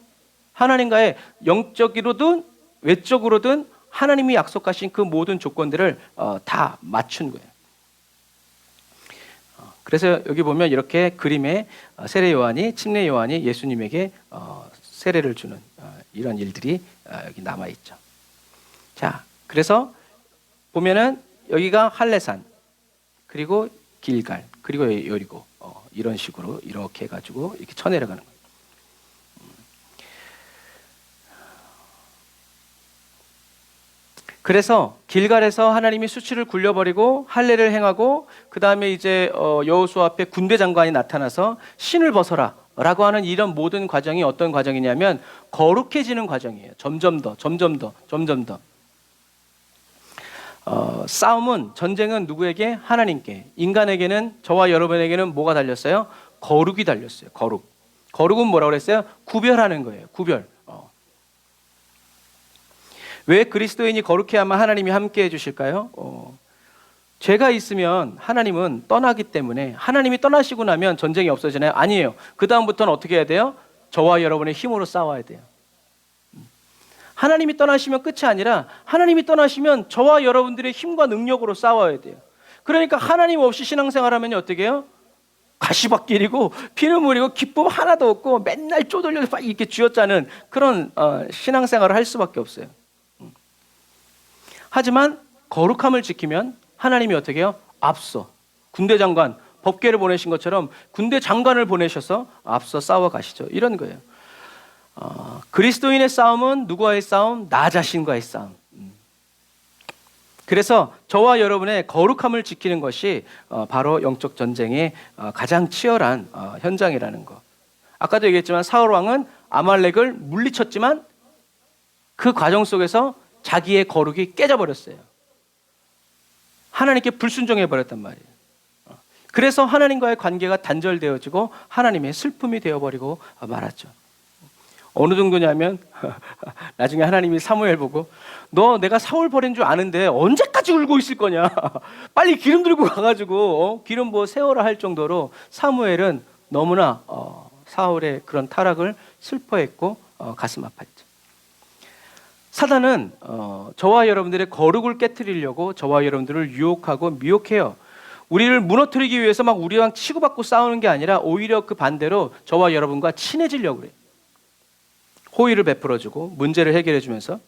하나님과의 영적으로든 외적으로든 하나님이 약속하신 그 모든 조건들을 다 맞춘 거예요. 그래서 여기 보면 이렇게 그림에 세례 요한이 침례 요한이 예수님에게 세례를 주는 이런 일들이 여기 남아 있죠. 자, 그래서 보면은 여기가 할례산 그리고 길갈 그리고 여리고 이런 식으로 이렇게 해가지고 이렇게 쳐내려가는 거예요. 그래서 길갈에서 하나님이 수치를 굴려버리고 할례를 행하고 그 다음에 이제 여호수아 앞에 군대 장관이 나타나서 신을 벗어라 라고 하는 이런 모든 과정이 어떤 과정이냐면 거룩해지는 과정이에요. 점점 더 싸움은 전쟁은 누구에게? 하나님께. 인간에게는 저와 여러분에게는 뭐가 달렸어요? 거룩이 달렸어요. 거룩은 뭐라고 그랬어요? 구별하는 거예요. 구별. 왜 그리스도인이 거룩해야만 하나님이 함께 해주실까요? 죄가 있으면 하나님은 떠나기 때문에 하나님이 떠나시고 나면 전쟁이 없어지나요? 아니에요. 그 다음부터는 어떻게 해야 돼요? 저와 여러분의 힘으로 싸워야 돼요. 하나님이 떠나시면 끝이 아니라 하나님이 떠나시면 저와 여러분들의 힘과 능력으로 싸워야 돼요. 그러니까 하나님 없이 신앙생활하면 어떻게 해요? 가시밭길이고 피눈물이고 기쁨 하나도 없고 맨날 쪼들려서 이렇게 쥐어짜는 그런 신앙생활을 할 수밖에 없어요. 하지만 거룩함을 지키면 하나님이 어떻게 해요? 앞서 군대 장관, 법궤를 보내신 것처럼 군대 장관을 보내셔서 앞서 싸워 가시죠. 이런 거예요. 그리스도인의 싸움은 누구와의 싸움? 나 자신과의 싸움. 그래서 저와 여러분의 거룩함을 지키는 것이 바로 영적 전쟁의 가장 치열한 현장이라는 것. 아까도 얘기했지만 사울 왕은 아말렉을 물리쳤지만 그 과정 속에서 자기의 거룩이 깨져버렸어요. 하나님께 불순종해버렸단 말이에요. 그래서 하나님과의 관계가 단절되어지고 하나님의 슬픔이 되어버리고 말았죠. 어느 정도냐면 나중에 하나님이 사무엘 보고 너 내가 사울 버린 줄 아는데 언제까지 울고 있을 거냐. 빨리 기름 들고 가가지고 기름 부어 세워라 할 정도로 사무엘은 너무나 사울의 그런 타락을 슬퍼했고 가슴 아팠죠. 사단은 저와 여러분들의 거룩을 깨트리려고 저와 여러분들을 유혹하고 미혹해요. 우리를 무너뜨리기 위해서 막 우리랑 치고받고 싸우는 게 아니라 오히려 그 반대로 저와 여러분과 친해지려고 그래요. 호의를 베풀어주고 문제를 해결해주면서.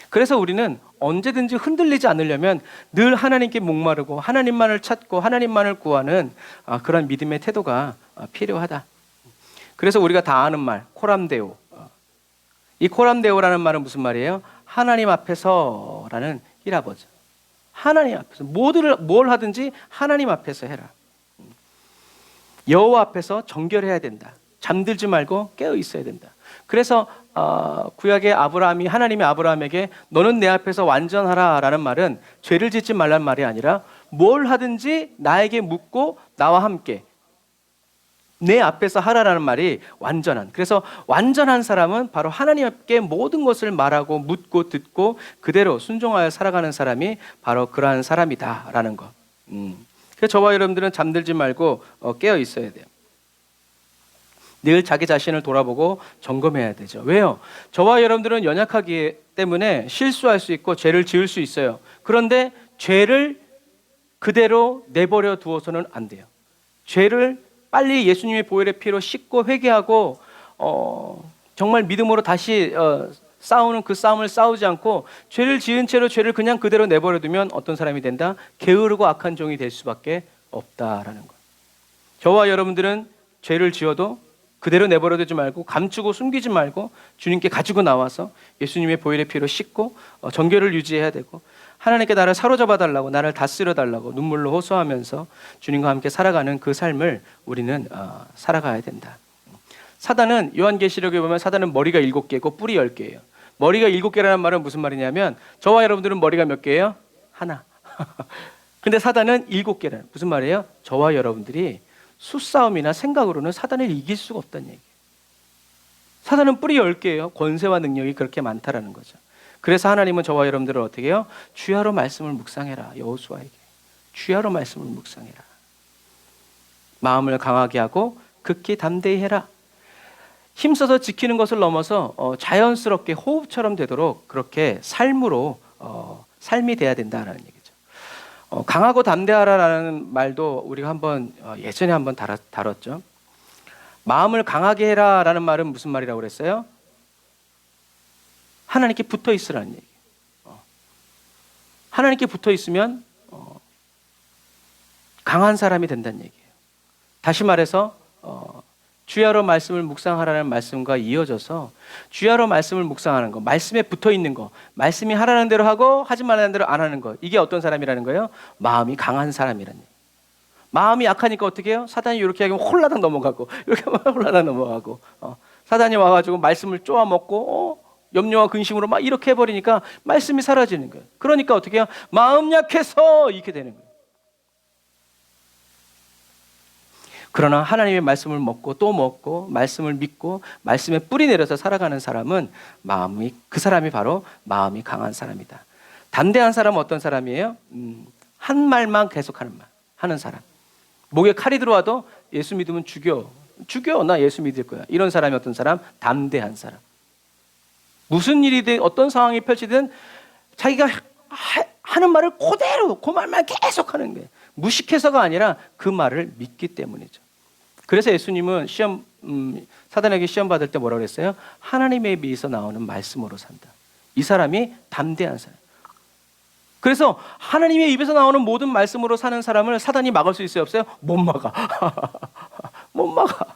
그래서 우리는 언제든지 흔들리지 않으려면 늘 하나님께 목마르고 하나님만을 찾고 하나님만을 구하는 그런 믿음의 태도가 필요하다. 그래서 우리가 다 아는 말 코람데오. 이 코람데오라는 말은 무슨 말이에요? 하나님 앞에서라는 히라버죠. 하나님 앞에서 뭘 하든지 하나님 앞에서 해라. 여호와 앞에서 정결해야 된다. 잠들지 말고 깨어 있어야 된다. 그래서 구약의 아브라함이 하나님의 아브라함에게 너는 내 앞에서 완전하라라는 말은 죄를 짓지 말란 말이 아니라 뭘 하든지 나에게 묻고 나와 함께 내 앞에서 하라라는 말이 완전한. 그래서 완전한 사람은 바로 하나님께 모든 것을 말하고 묻고 듣고 그대로 순종하여 살아가는 사람이 바로 그러한 사람이다라는 것. 그래서 저와 여러분들은 잠들지 말고 깨어 있어야 돼요. 늘 자기 자신을 돌아보고 점검해야 되죠. 왜요? 저와 여러분들은 연약하기 때문에 실수할 수 있고 죄를 지을 수 있어요. 그런데 죄를 그대로 내버려 두어서는 안 돼요. 죄를 빨리 예수님의 보혈의 피로 씻고 회개하고 정말 믿음으로 다시 싸우는 그 싸움을 싸우지 않고 죄를 지은 채로 죄를 그냥 그대로 내버려 두면 어떤 사람이 된다? 게으르고 악한 종이 될 수밖에 없다라는 것. 저와 여러분들은 죄를 지어도 그대로 내버려 두지 말고 감추고 숨기지 말고 주님께 가지고 나와서 예수님의 보혈의 피로 씻고 정결을 유지해야 되고 하나님께 나를 사로잡아 달라고 나를 다스려 달라고 눈물로 호소하면서 주님과 함께 살아가는 그 삶을 우리는 살아가야 된다. 사단은 요한계시록에 보면 사단은 머리가 7개고 뿔이 10개예요. 머리가 7개라는 말은 무슨 말이냐면 저와 여러분들은 머리가 몇 개예요? 하나. 근데 사단은 7개라는 무슨 말이에요? 저와 여러분들이 수싸움이나 생각으로는 사단을 이길 수가 없다는 얘기예요. 사단은 뿔이 10개예요. 권세와 능력이 그렇게 많다라는 거죠. 그래서 하나님은 저와 여러분들을 어떻게 해요? 주야로 말씀을 묵상해라. 여호수아에게 주야로 말씀을 묵상해라. 마음을 강하게 하고 극히 담대히 해라. 힘써서 지키는 것을 넘어서 자연스럽게 호흡처럼 되도록 그렇게 삶으로 삶이 돼야 된다라는 얘기죠. 강하고 담대하라라는 말도 우리가 예전에 한번 다뤘죠. 마음을 강하게 해라라는 말은 무슨 말이라고 그랬어요? 하나님께 붙어 있으라는 얘기예요. 하나님께 붙어 있으면 강한 사람이 된다는 얘기예요. 다시 말해서 주야로 말씀을 묵상하라는 말씀과 이어져서 주야로 말씀을 묵상하는 거, 말씀에 붙어 있는 거, 말씀이 하라는 대로 하고 하지 말라는 대로 안 하는 거, 이게 어떤 사람이라는 거예요? 마음이 강한 사람이라는 얘기예요. 마음이 약하니까 어떻게 해요? 사단이 이렇게 하면 홀라당 넘어가고 이렇게 하면 홀라당 넘어가고 사단이 와가지고 말씀을 쪼아먹고 염려와 근심으로 막 이렇게 해버리니까 말씀이 사라지는 거예요. 그러니까 어떻게 해요? 마음 약해서 이렇게 되는 거예요. 그러나 하나님의 말씀을 먹고 또 먹고 말씀을 믿고 말씀에 뿌리 내려서 살아가는 사람은 그 사람이 바로 마음이 강한 사람이다. 담대한 사람은 어떤 사람이에요? 한 말만 하는 사람. 목에 칼이 들어와도 예수 믿으면 죽여 나 예수 믿을 거야. 이런 사람이 어떤 사람? 담대한 사람. 무슨 일이든 어떤 상황이 펼치든 자기가 하는 말을 그대로 그 말만 계속 하는 거예요. 무식해서가 아니라 그 말을 믿기 때문이죠. 그래서 예수님은 사단에게 시험 받을 때 뭐라고 그랬어요? 하나님의 입에서 나오는 말씀으로 산다. 이 사람이 담대한 사람. 그래서 하나님의 입에서 나오는 모든 말씀으로 사는 사람을 사단이 막을 수 있어요? 없어요? 못 막아. 못 막아.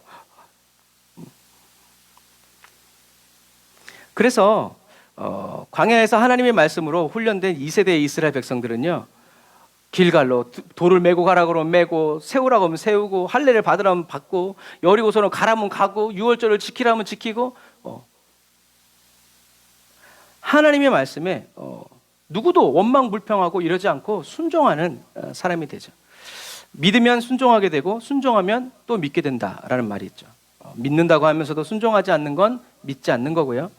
그래서 광야에서 하나님의 말씀으로 훈련된 2세대의 이스라엘 백성들은요, 길갈로 돌을 메고 가라고 그러면 메고, 세우라고 하면 세우고, 할례를 받으라면 받고, 여리고서는 가라면 가고, 유월절을 지키라면 지키고, 하나님의 말씀에 누구도 원망불평하고 이러지 않고 순종하는 사람이 되죠. 믿으면 순종하게 되고 순종하면 또 믿게 된다라는 말이 있죠. 믿는다고 하면서도 순종하지 않는 건 믿지 않는 거고요.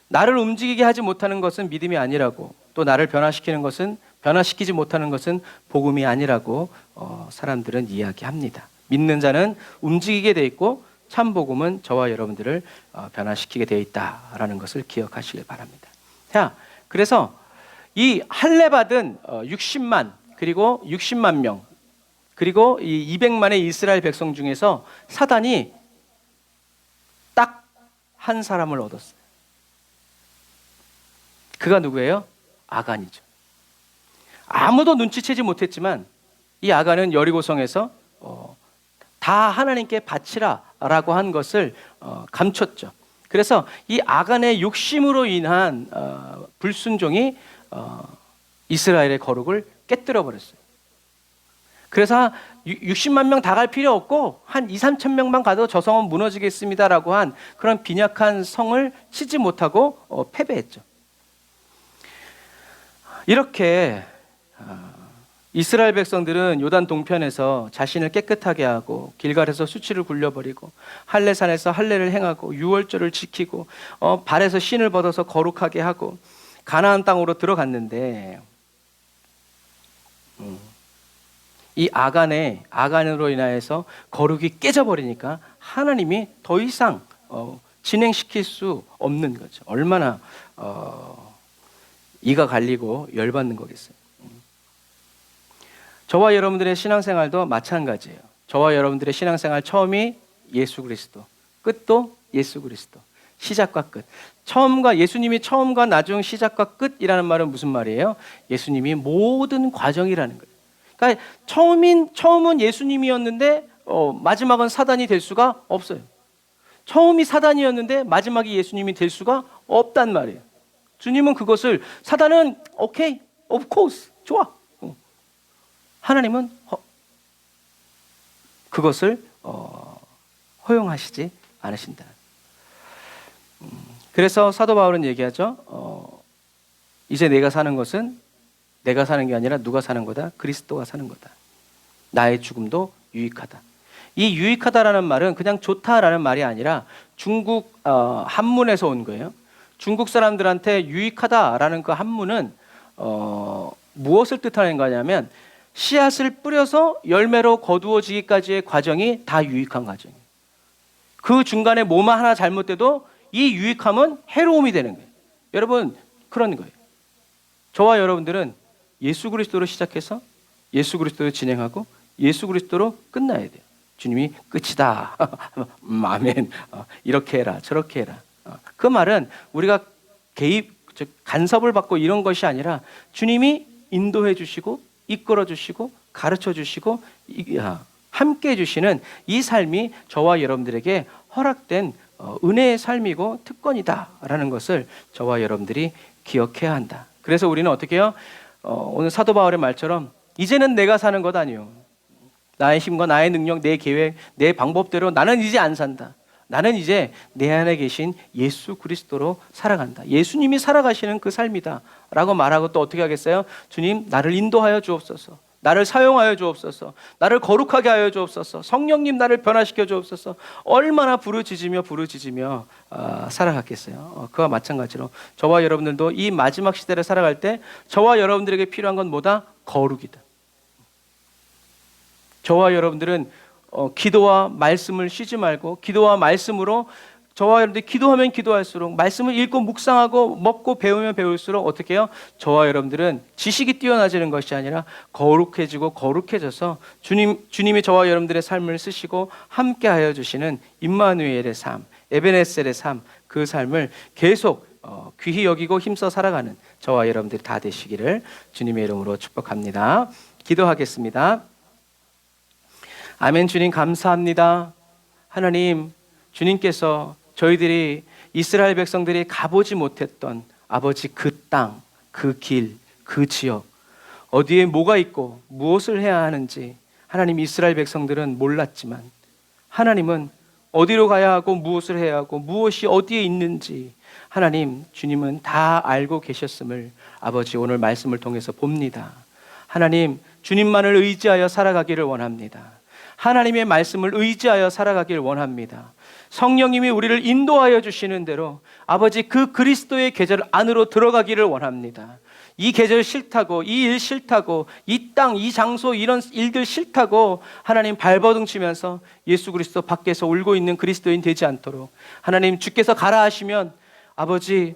나를 움직이게 하지 못하는 것은 믿음이 아니라고, 또 나를 변화시키지 못하는 것은 복음이 아니라고 사람들은 이야기합니다. 믿는 자는 움직이게 돼 있고 참 복음은 저와 여러분들을 변화시키게 되어 있다라는 것을 기억하시길 바랍니다. 자, 그래서 이 할례 받은 60만 그리고 60만 명 그리고 이 200만의 이스라엘 백성 중에서 사단이 딱 한 사람을 얻었어요. 그가 누구예요? 아간이죠. 아무도 눈치채지 못했지만 이 아간은 여리고성에서 다 하나님께 바치라라고 한 것을 감췄죠. 그래서 이 아간의 욕심으로 인한 불순종이 이스라엘의 거룩을 깨뜨려 버렸어요. 그래서 60만 명 다 갈 필요 없고 한 2, 3천 명만 가도 저 성은 무너지겠습니다라고 한 그런 빈약한 성을 치지 못하고 패배했죠. 이렇게 이스라엘 백성들은 요단 동편에서 자신을 깨끗하게 하고 길갈에서 수치를 굴려버리고 할례산에서 할례를 행하고 유월절을 지키고 발에서 신을 벗어서 거룩하게 하고 가나안 땅으로 들어갔는데 이 아간으로 인하여서 거룩이 깨져버리니까 하나님이 더 이상 진행시킬 수 없는 거죠. 얼마나 이가 갈리고 열받는 거겠어요. 저와 여러분들의 신앙생활도 마찬가지예요. 저와 여러분들의 신앙생활 처음이 예수 그리스도, 끝도 예수 그리스도. 시작과 끝. 예수님이 처음과 나중, 시작과 끝이라는 말은 무슨 말이에요? 예수님이 모든 과정이라는 거예요. 그러니까 처음은 예수님이었는데 마지막은 사단이 될 수가 없어요. 처음이 사단이었는데 마지막이 예수님이 될 수가 없단 말이에요. 주님은 그것을 사단은 오케이, of course, 좋아. 하나님은 그것을 허용하시지 않으신다. 그래서 사도 바울은 얘기하죠. 이제 내가 사는 것은 내가 사는 게 아니라 누가 사는 거다? 그리스도가 사는 거다. 나의 죽음도 유익하다. 이 유익하다라는 말은 그냥 좋다라는 말이 아니라 중국 한문에서 온 거예요. 중국 사람들한테 유익하다라는 그 한문은 무엇을 뜻하는 거냐면 씨앗을 뿌려서 열매로 거두어지기까지의 과정이 다 유익한 과정이에요. 그 중간에 뭐만 하나 잘못돼도 이 유익함은 해로움이 되는 거예요. 여러분, 그런 거예요. 저와 여러분들은 예수 그리스도로 시작해서 예수 그리스도로 진행하고 예수 그리스도로 끝나야 돼요. 주님이 끝이다. 아멘. 이렇게 해라, 저렇게 해라. 그 말은 우리가 간섭을 받고 이런 것이 아니라 주님이 인도해 주시고 이끌어 주시고 가르쳐 주시고 함께 해 주시는 이 삶이 저와 여러분들에게 허락된 은혜의 삶이고 특권이다라는 것을 저와 여러분들이 기억해야 한다. 그래서 우리는 어떻게 해요? 오늘 사도 바울의 말처럼 이제는 내가 사는 것 아니요. 나의 힘과 나의 능력, 내 계획, 내 방법대로 나는 이제 안 산다. 나는 이제 내 안에 계신 예수 그리스도로 살아간다. 예수님이 살아가시는 그 삶이다 라고 말하고 또 어떻게 하겠어요? 주님, 나를 인도하여 주옵소서. 나를 사용하여 주옵소서. 나를 거룩하게 하여 주옵소서. 성령님, 나를 변화시켜 주옵소서. 얼마나 부르짖으며 살아갔겠어요. 그와 마찬가지로 저와 여러분들도 이 마지막 시대를 살아갈 때 저와 여러분들에게 필요한 건 뭐다? 거룩이다. 저와 여러분들은 기도와 말씀을 쉬지 말고 기도와 말씀으로 저와 여러분들이 기도하면 기도할수록 말씀을 읽고 묵상하고 먹고 배우면 배울수록 어떻게 해요? 저와 여러분들은 지식이 뛰어나지는 것이 아니라 거룩해지고 거룩해져서 주님이 저와 여러분들의 삶을 쓰시고 함께하여 주시는 임마누엘의 삶, 에베네셀의 삶, 그 삶을 계속 귀히 여기고 힘써 살아가는 저와 여러분들이 다 되시기를 주님의 이름으로 축복합니다. 기도하겠습니다. 아멘. 주님 감사합니다. 하나님, 주님께서 저희들이 이스라엘 백성들이 가보지 못했던 아버지 그 땅, 그 길, 그 지역, 어디에 뭐가 있고 무엇을 해야 하는지 하나님 이스라엘 백성들은 몰랐지만 하나님은 어디로 가야 하고 무엇을 해야 하고 무엇이 어디에 있는지 하나님, 주님은 다 알고 계셨음을 아버지 오늘 말씀을 통해서 봅니다. 하나님, 주님만을 의지하여 살아가기를 원합니다. 하나님의 말씀을 의지하여 살아가길 원합니다. 성령님이 우리를 인도하여 주시는 대로 아버지 그 그리스도의 계절 안으로 들어가기를 원합니다. 이 계절 싫다고, 이 일 싫다고, 이 땅, 이 장소, 이런 일들 싫다고 하나님 발버둥 치면서 예수 그리스도 밖에서 울고 있는 그리스도인 되지 않도록 하나님, 주께서 가라 하시면 아버지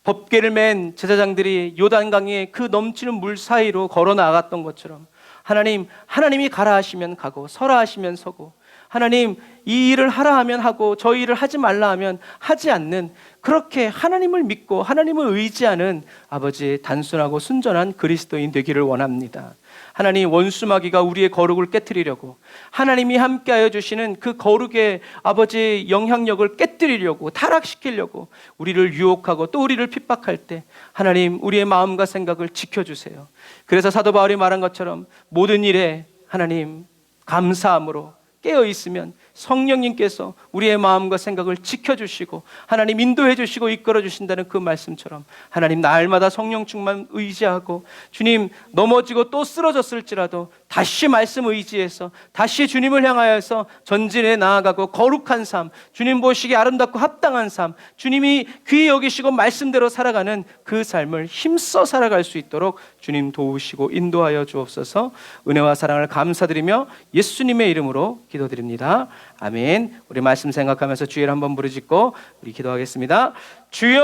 법궤를 맨 제사장들이 요단강의 그 넘치는 물 사이로 걸어 나갔던 것처럼 하나님이 가라 하시면 가고 서라 하시면 서고 하나님 이 일을 하라 하면 하고 저 일을 하지 말라 하면 하지 않는, 그렇게 하나님을 믿고 하나님을 의지하는 아버지 단순하고 순전한 그리스도인 되기를 원합니다. 하나님, 원수마귀가 우리의 거룩을 깨트리려고, 하나님이 함께하여 주시는 그 거룩의 아버지 영향력을 깨뜨리려고, 타락시키려고 우리를 유혹하고 또 우리를 핍박할 때 하나님 우리의 마음과 생각을 지켜주세요. 그래서 사도 바울이 말한 것처럼 모든 일에 하나님 감사함으로 깨어 있으면 성령님께서 우리의 마음과 생각을 지켜주시고 하나님 인도해 주시고 이끌어 주신다는 그 말씀처럼 하나님 날마다 성령 충만 의지하고, 주님 넘어지고 또 쓰러졌을지라도 다시 말씀 의지해서 다시 주님을 향하여서 전진해 나아가고 거룩한 삶, 주님 보시기에 아름답고 합당한 삶, 주님이 귀히 여기시고 말씀대로 살아가는 그 삶을 힘써 살아갈 수 있도록 주님 도우시고 인도하여 주옵소서. 은혜와 사랑을 감사드리며 예수님의 이름으로 기도드립니다. 아멘. 우리 말씀 생각하면서 주의를 한번 부르짖고 우리 기도하겠습니다. 주여!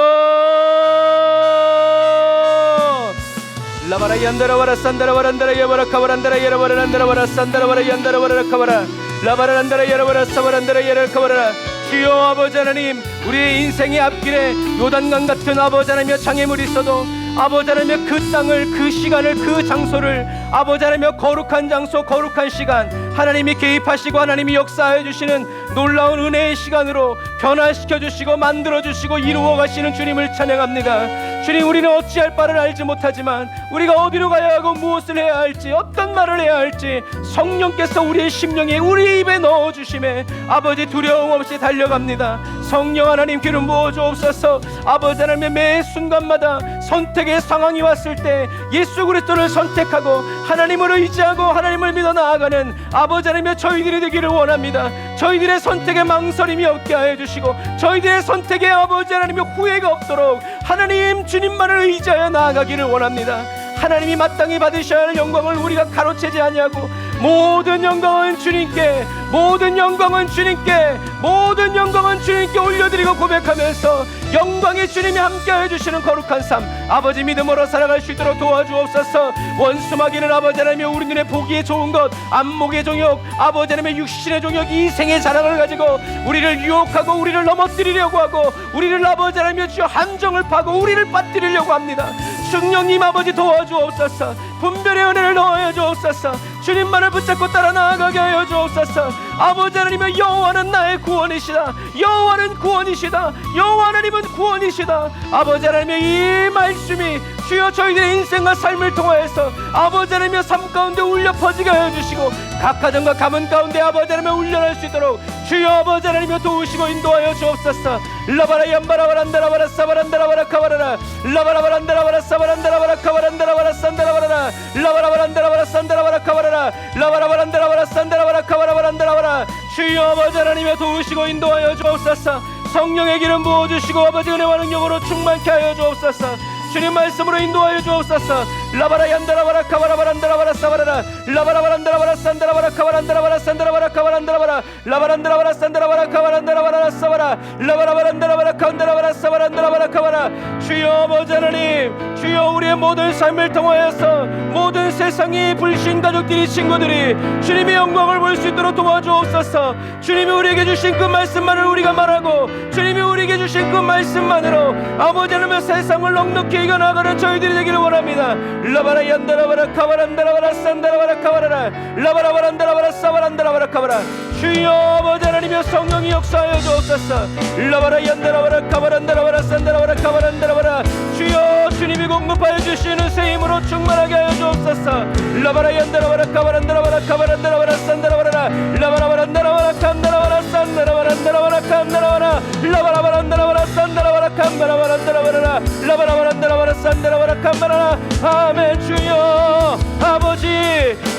라바라 얀다라바라 산다라바란다라 야바라카바란다라 야라바란다라바라 산다라바라 얀다라바라카바라 라바란다라 야라바라 사바란다라 야라카바라. 주여 아버지 하나님, 우리의 인생의 앞길에 요단강 같은 아버지 하나님의 장애물이 있어도 아버지 하나님의 그 땅을, 그 시간을, 그 장소를 아버지 하나님의 거룩한 장소, 거룩한 시간, 하나님이 개입하시고 하나님이 역사하여 주시는 놀라운 은혜의 시간으로 변화시켜 주시고 만들어 주시고 이루어 가시는 주님을 찬양합니다. 주님, 우리는 어찌할 바를 알지 못하지만 우리가 어디로 가야 하고 무엇을 해야 할지, 어떤 말을 해야 할지 성령께서 우리의 심령에, 우리 입에 넣어 주심에 아버지 두려움 없이 달려갑니다. 성령 하나님 기름 부어 주옵소서. 아버지 하나님의 매 순간마다 선택의 상황이 왔을 때 예수 그리스도를 선택하고 하나님을 의지하고 하나님을 믿어 나아가는 아버지 하나님의 저희들이 되기를 원합니다. 저희들의 선택에 망설임이 없게 하여 주시고 저희들의 선택에 아버지 하나님의 후회가 없도록 하나님 주님만을 의지하여 나아가기를 원합니다. 하나님이 마땅히 받으셔야 할 영광을 우리가 가로채지 아니하고 모든 영광은 주님께, 모든 영광은 주님께, 모든 영광은 주님께 올려드리고 고백하면서 영광의 주님이 함께해 주시는 거룩한 삶 아버지 믿음으로 살아갈 수 있도록 도와주옵소서. 원수마귀는 아버지 하나님의 우리 눈에 보기에 좋은 것, 안목의 종욕, 아버지 하나님의 육신의 종욕, 이 생의 자랑을 가지고 우리를 유혹하고 우리를 넘어뜨리려고 하고 우리를 아버지 하나님의 주여 함정을 파고 우리를 빠뜨리려고 합니다. 성령님 아버지 도와주옵소서. 분별의 은혜를 넣어여 주옵소서. 주님만을 붙잡고 따라 나아가게 하여 주옵소서. 아버지 하나님의 여호와는 나의 구원이시다. 여호와는 구원이시다. 여호와 하나님은 구원이시다. 아버지 하나님의 이 말씀이 주여 저희들의 인생과 삶을 통하여서 아버지 하나님의 삶 가운데 울려 퍼지게 하여 주시고 각 가정과 가문 가운데 아버지 하나님의 울려날 수 있도록 주여 아버지 하나님의 도우시고 인도하여 주옵소서. 라바라 얌바라바란다라바라 사바란다라바라 카바라라 라바라바란다라바라 사바란다라바라 카바란다라바라 산다라바라라 라바라바란다라바라 산다라바라 카바라라 라바라바란다라바라 산다라바라 카바라바란다라바라. 주여 아버지 하나님의 도우시고 인도하여 주옵소서. 성령의 기름 부어주시고 아버지 은혜와 능력으로 충만케 하여 주옵소서. 주님 말씀으로 인도하여 주옵소서. 라바라 얀다라바라 카바라바란다라바라 사바라라 라바라바란다라바라 산다라바라 카바란다라바라 산다라바라 카바란다라바라 라바란다라바라 산다라바라 카바란다라바라 사바라 라바라바란다라바라 카운다라바라 사바란다라바라 카바라. 주여 아버지 하나님, 주여 우리의 모든 삶을 통하여서 모든 세상의 불신 가족들이, 친구들이 주님의 영광을 볼 수 있도록 도와주옵소서. 주님이 우리에게 주신 그 말씀만을 우리가 말하고 주님이 우리에게 주신 그 말씀만으로 아버지 하나님의 세상을 넉넉히 이겨나가는 저희들이 되기를 원합니다. 라바라 얀다라바라 카바란다라바라 산다라바라 카바라라 라바라바란다라바라 사바란다라바라 카바라. 주여 아버지 하나님의 성령이 역사하여 주옵소서. 라바라 얀다라바라 카바란다라바라 산다라바라 카바란다라바라. 주여 주님이 공급하여 주시는 새 힘으로 충만하게 하여 주옵소서. 라바라 얀다라바라 카바란다라바라 카바란다라바라 산다라바라 라바라바란다라바라 칸다라바라 산다라바란다라바라 칸다라바라 라바라바란다라바라 산다라바라 칸다라바란다라바라 라바라바란다라바라 산다라바라 칸다라바라. 아멘. 주여 아버지,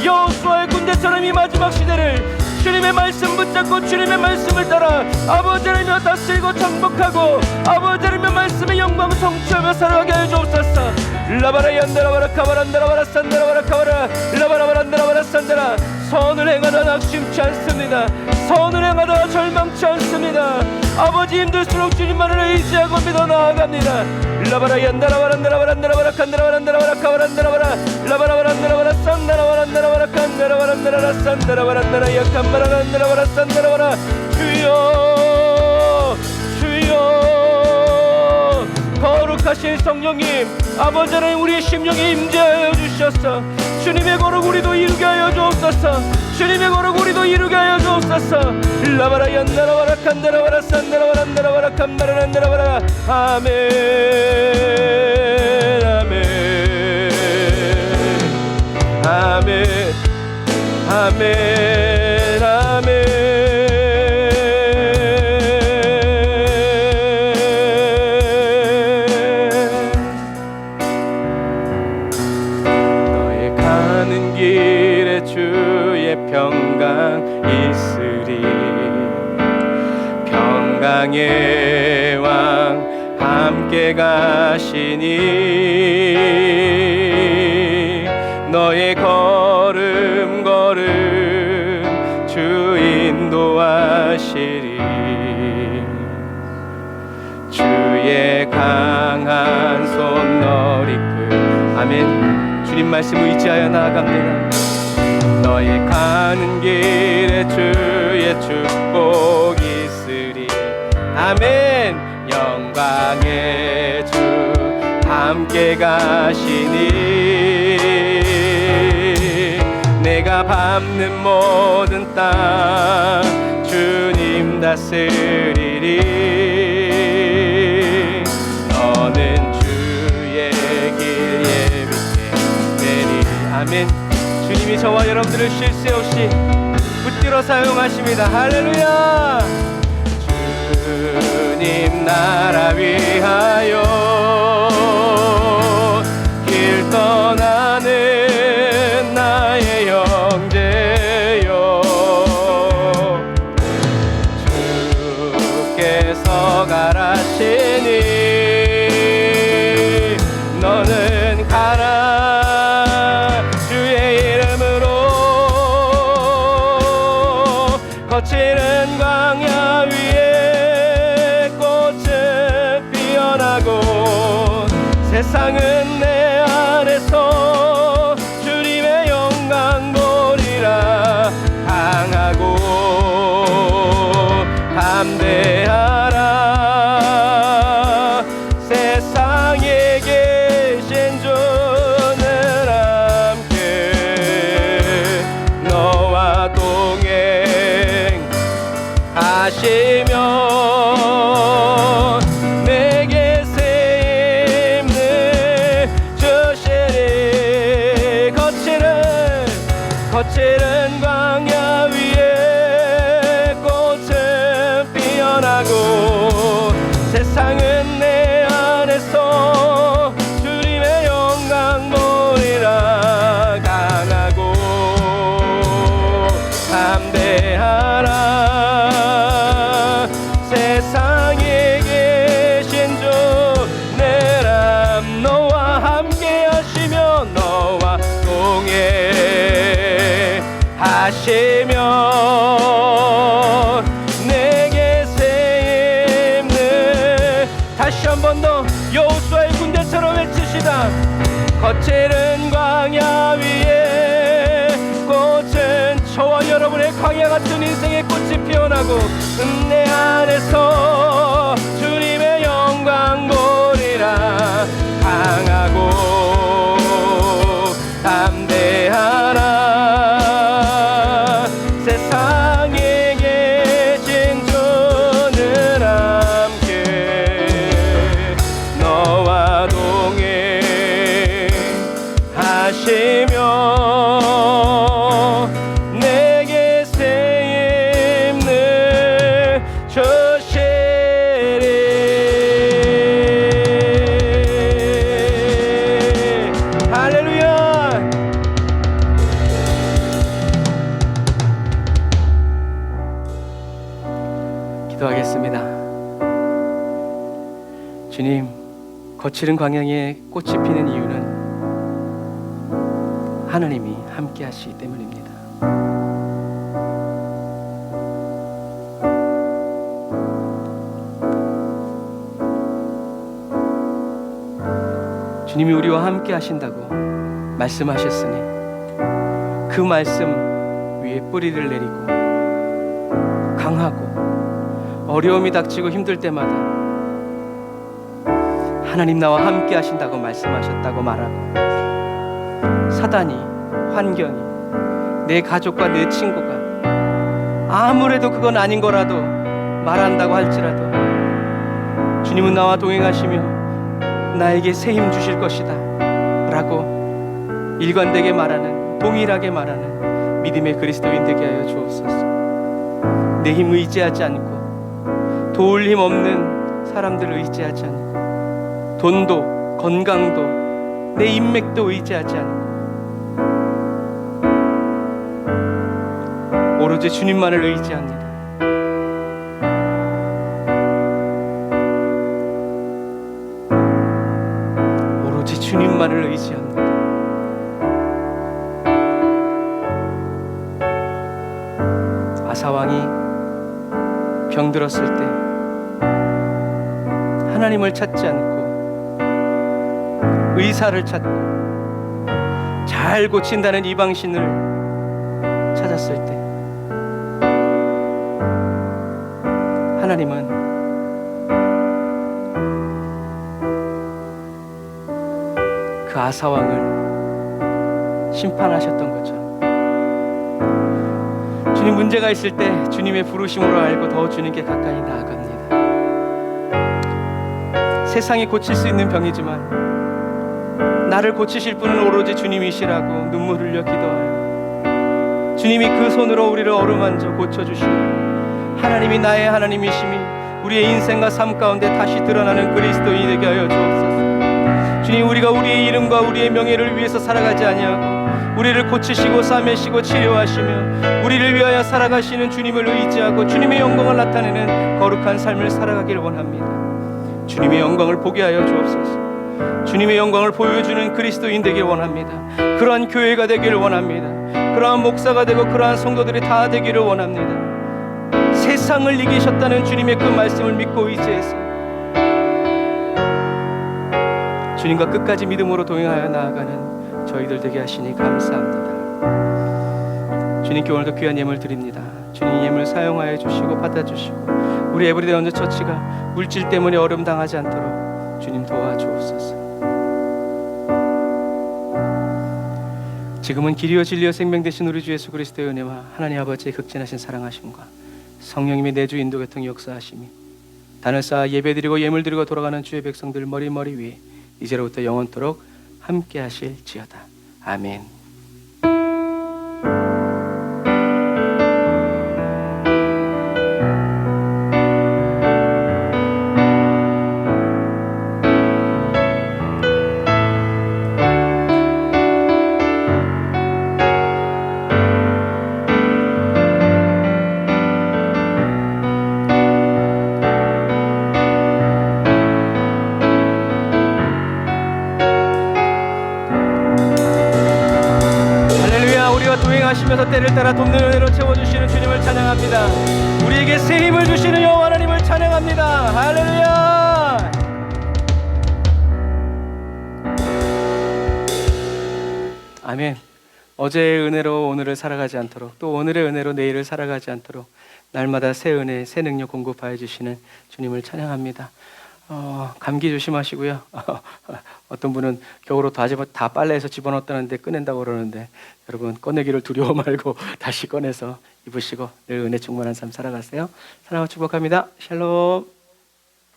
여호수아의 군대처럼 이 마지막 시대를 주님의 말씀 붙잡고 주님의 말씀을 따라 아버지 하나님을 다스리고 정복하고 아버지 하나님의 말씀의 영광 성취하며 살아가게 하여 주옵소서. 라바라 얀다라바라 카바란다라바라 산다라바라 카바라 라바라바란다라바라 산다라. 선을 행하다 낙심치 않습니다. 선을 행하다 절망치 않습니다. 아버지 힘들수록 주님만을 의지하고 믿어 나아갑니다. 라바라 얀다라바란다라바란다라바라 칸다라바란다라바라 카바란다라바라 라바라바란다라바라 산다라바란다라바라 칸다라바란다라라 산다 산다라바란다라 약간바라란다라바라 산다라바라. 주여 주여 거룩하신 성령님, 아버지 하나님 우리의 심령에 임재하여 주셔서 주님의 거룩 우리도 이루게 하여 주옵소서. 주님의 거룩 우리도 이루게 하여 주옵소서. 라바라 얀나라바라 칸다라바라 산다라바란다라바라 칸바라란다라바라. 아멘 아멘 아멘 아멘 아멘. 평강 있으리. 평강의 왕 함께 가시니 너의 걸음 주 인도하시리. 주의 강한 손 너리끝. 아멘. 주님 말씀 의지하여 나아갑니다. 너의 가는 길에 주의 축복 있으리. 아멘. 영광의 주 함께 가시니 내가 밟는 모든 땅 주님 다스리리. 너는 주의 길 예비케 되리. 아멘. 주님이 저와 여러분들을 쉴 새 없이 붙들어 사용하십니다. 할렐루야. 주님 나라 위하여 길 떠나는 나의 형제여, 주께서 가라시니 너는 가라. 거칠은 광야 위에 꽃은 피어나고 세상은 내 안에서 주님의 영광 보리라. 강하고 담대하라. 세상에 계신 주는 함께 너와 하시며 내게 새 힘을 주시리. 거칠은 광야 위에 꽃은 피어나고 세상은 내 안에서 주님의 영광 보리라. 강하고 담대하라. 세상에 계신 주 내 람 너와 함께 하시며 너와 동해 하시며 내게 새 힘을. 다시 한 번 더 여호수아의 군대처럼 외치시다. 거칠은 광야 위에 꽃은 저와 여러분의 광야 같은 인생의 꽃이 피어나고 내 안에서 주님의 영광 보리라. 강하고 담대하라. 세상에 계신 주는 함께 너와 동행 하시며 내게 새 힘을 주시리. 할렐루야. 기도하겠습니다. 주님, 거칠은 광야에 꽃이 피는 이유는 하나님이 함께 하시기 때문입니다. 주님이 우리와 함께 하신다고 말씀하셨으니 그 말씀 위에 뿌리를 내리고 강하고 어려움이 닥치고 힘들 때마다 하나님 나와 함께 하신다고 말씀하셨다고 말하고, 사단이, 환경이, 내 가족과 내 친구가 아무래도 그건 아닌 거라도 말한다고 할지라도 주님은 나와 동행하시며 나에게 새 힘 주실 것이다 라고 일관되게 말하는, 동일하게 말하는 믿음의 그리스도인 되게 하여 주옵소서. 내 힘 의지하지 않고, 도울 힘 없는 사람들 의지하지 않고, 돈도 건강도 내 인맥도 의지하지 않고, 오로지 주님만을 의지합니다. 오로지 주님만을 의지합니다. 아사왕이 병들었을 때 하나님을 찾지 않고 의사를 찾고 잘 고친다는 이방신을 찾았을 때 하나님은 그 아사왕을 심판하셨던 거죠. 주님, 문제가 있을 때 주님의 부르심으로 알고 더 주님께 가까이 나아갑니다. 세상이 고칠 수 있는 병이지만 나를 고치실 분은 오로지 주님이시라고 눈물 흘려 기도하여 주님이 그 손으로 우리를 어루만져 고쳐주시고, 하나님이 나의 하나님이심이 우리의 인생과 삶 가운데 다시 드러나는 그리스도인이 되게 하여 주옵소서. 주님, 우리가 우리의 이름과 우리의 명예를 위해서 살아가지 아니하고 우리를 고치시고 싸매시고 치료하시며 우리를 위하여 살아가시는 주님을 의지하고 주님의 영광을 나타내는 거룩한 삶을 살아가길 원합니다. 주님의 영광을 보게 하여 주옵소서. 주님의 영광을 보여주는 그리스도인 되길 원합니다. 그러한 교회가 되기를 원합니다. 그러한 목사가 되고 그러한 성도들이 다 되기를 원합니다. 세상을 이기셨다는 주님의 그 말씀을 믿고 의지해서 주님과 끝까지 믿음으로 동행하여 나아가는 저희들 되게 하시니 감사합니다. 주님께 오늘도 귀한 예물 드립니다. 주님, 예물 사용하여 주시고 받아주시고 우리 에브리데이 언더 처치가 물질 때문에 어려움 당하지 않도록 주님 도와주옵소서. 지금은 길이요 진리요 생명 되신 우리 주 예수 그리스도의 은혜와 하나님 아버지의 극진하신 사랑하심과 성령님의 내주 인도 교통 역사하심이 단을 쌓아 예배드리고 예물드리고 돌아가는 주의 백성들 머리 위에 이제로부터 영원토록 함께 하실지어다. 아멘. 동행하시면서 때를 따라 돕는 은혜로 채워주시는 주님을 찬양합니다. 우리에게 새 힘을 주시는 여호와 하나님을 찬양합니다. 할렐루야. 아멘. 어제의 은혜로 오늘을 살아가지 않도록, 또 오늘의 은혜로 내일을 살아가지 않도록 날마다 새 은혜, 새 능력 공급하여 주시는 주님을 찬양합니다. 감기 조심하시고요. 어떤 분은 겨울옷 다 빨래해서 집어넣었다는데 꺼낸다고 그러는데, 여러분 꺼내기를 두려워 말고 다시 꺼내서 입으시고 늘 은혜 충만한 삶 살아가세요. 사랑하고 축복합니다. 샬롬.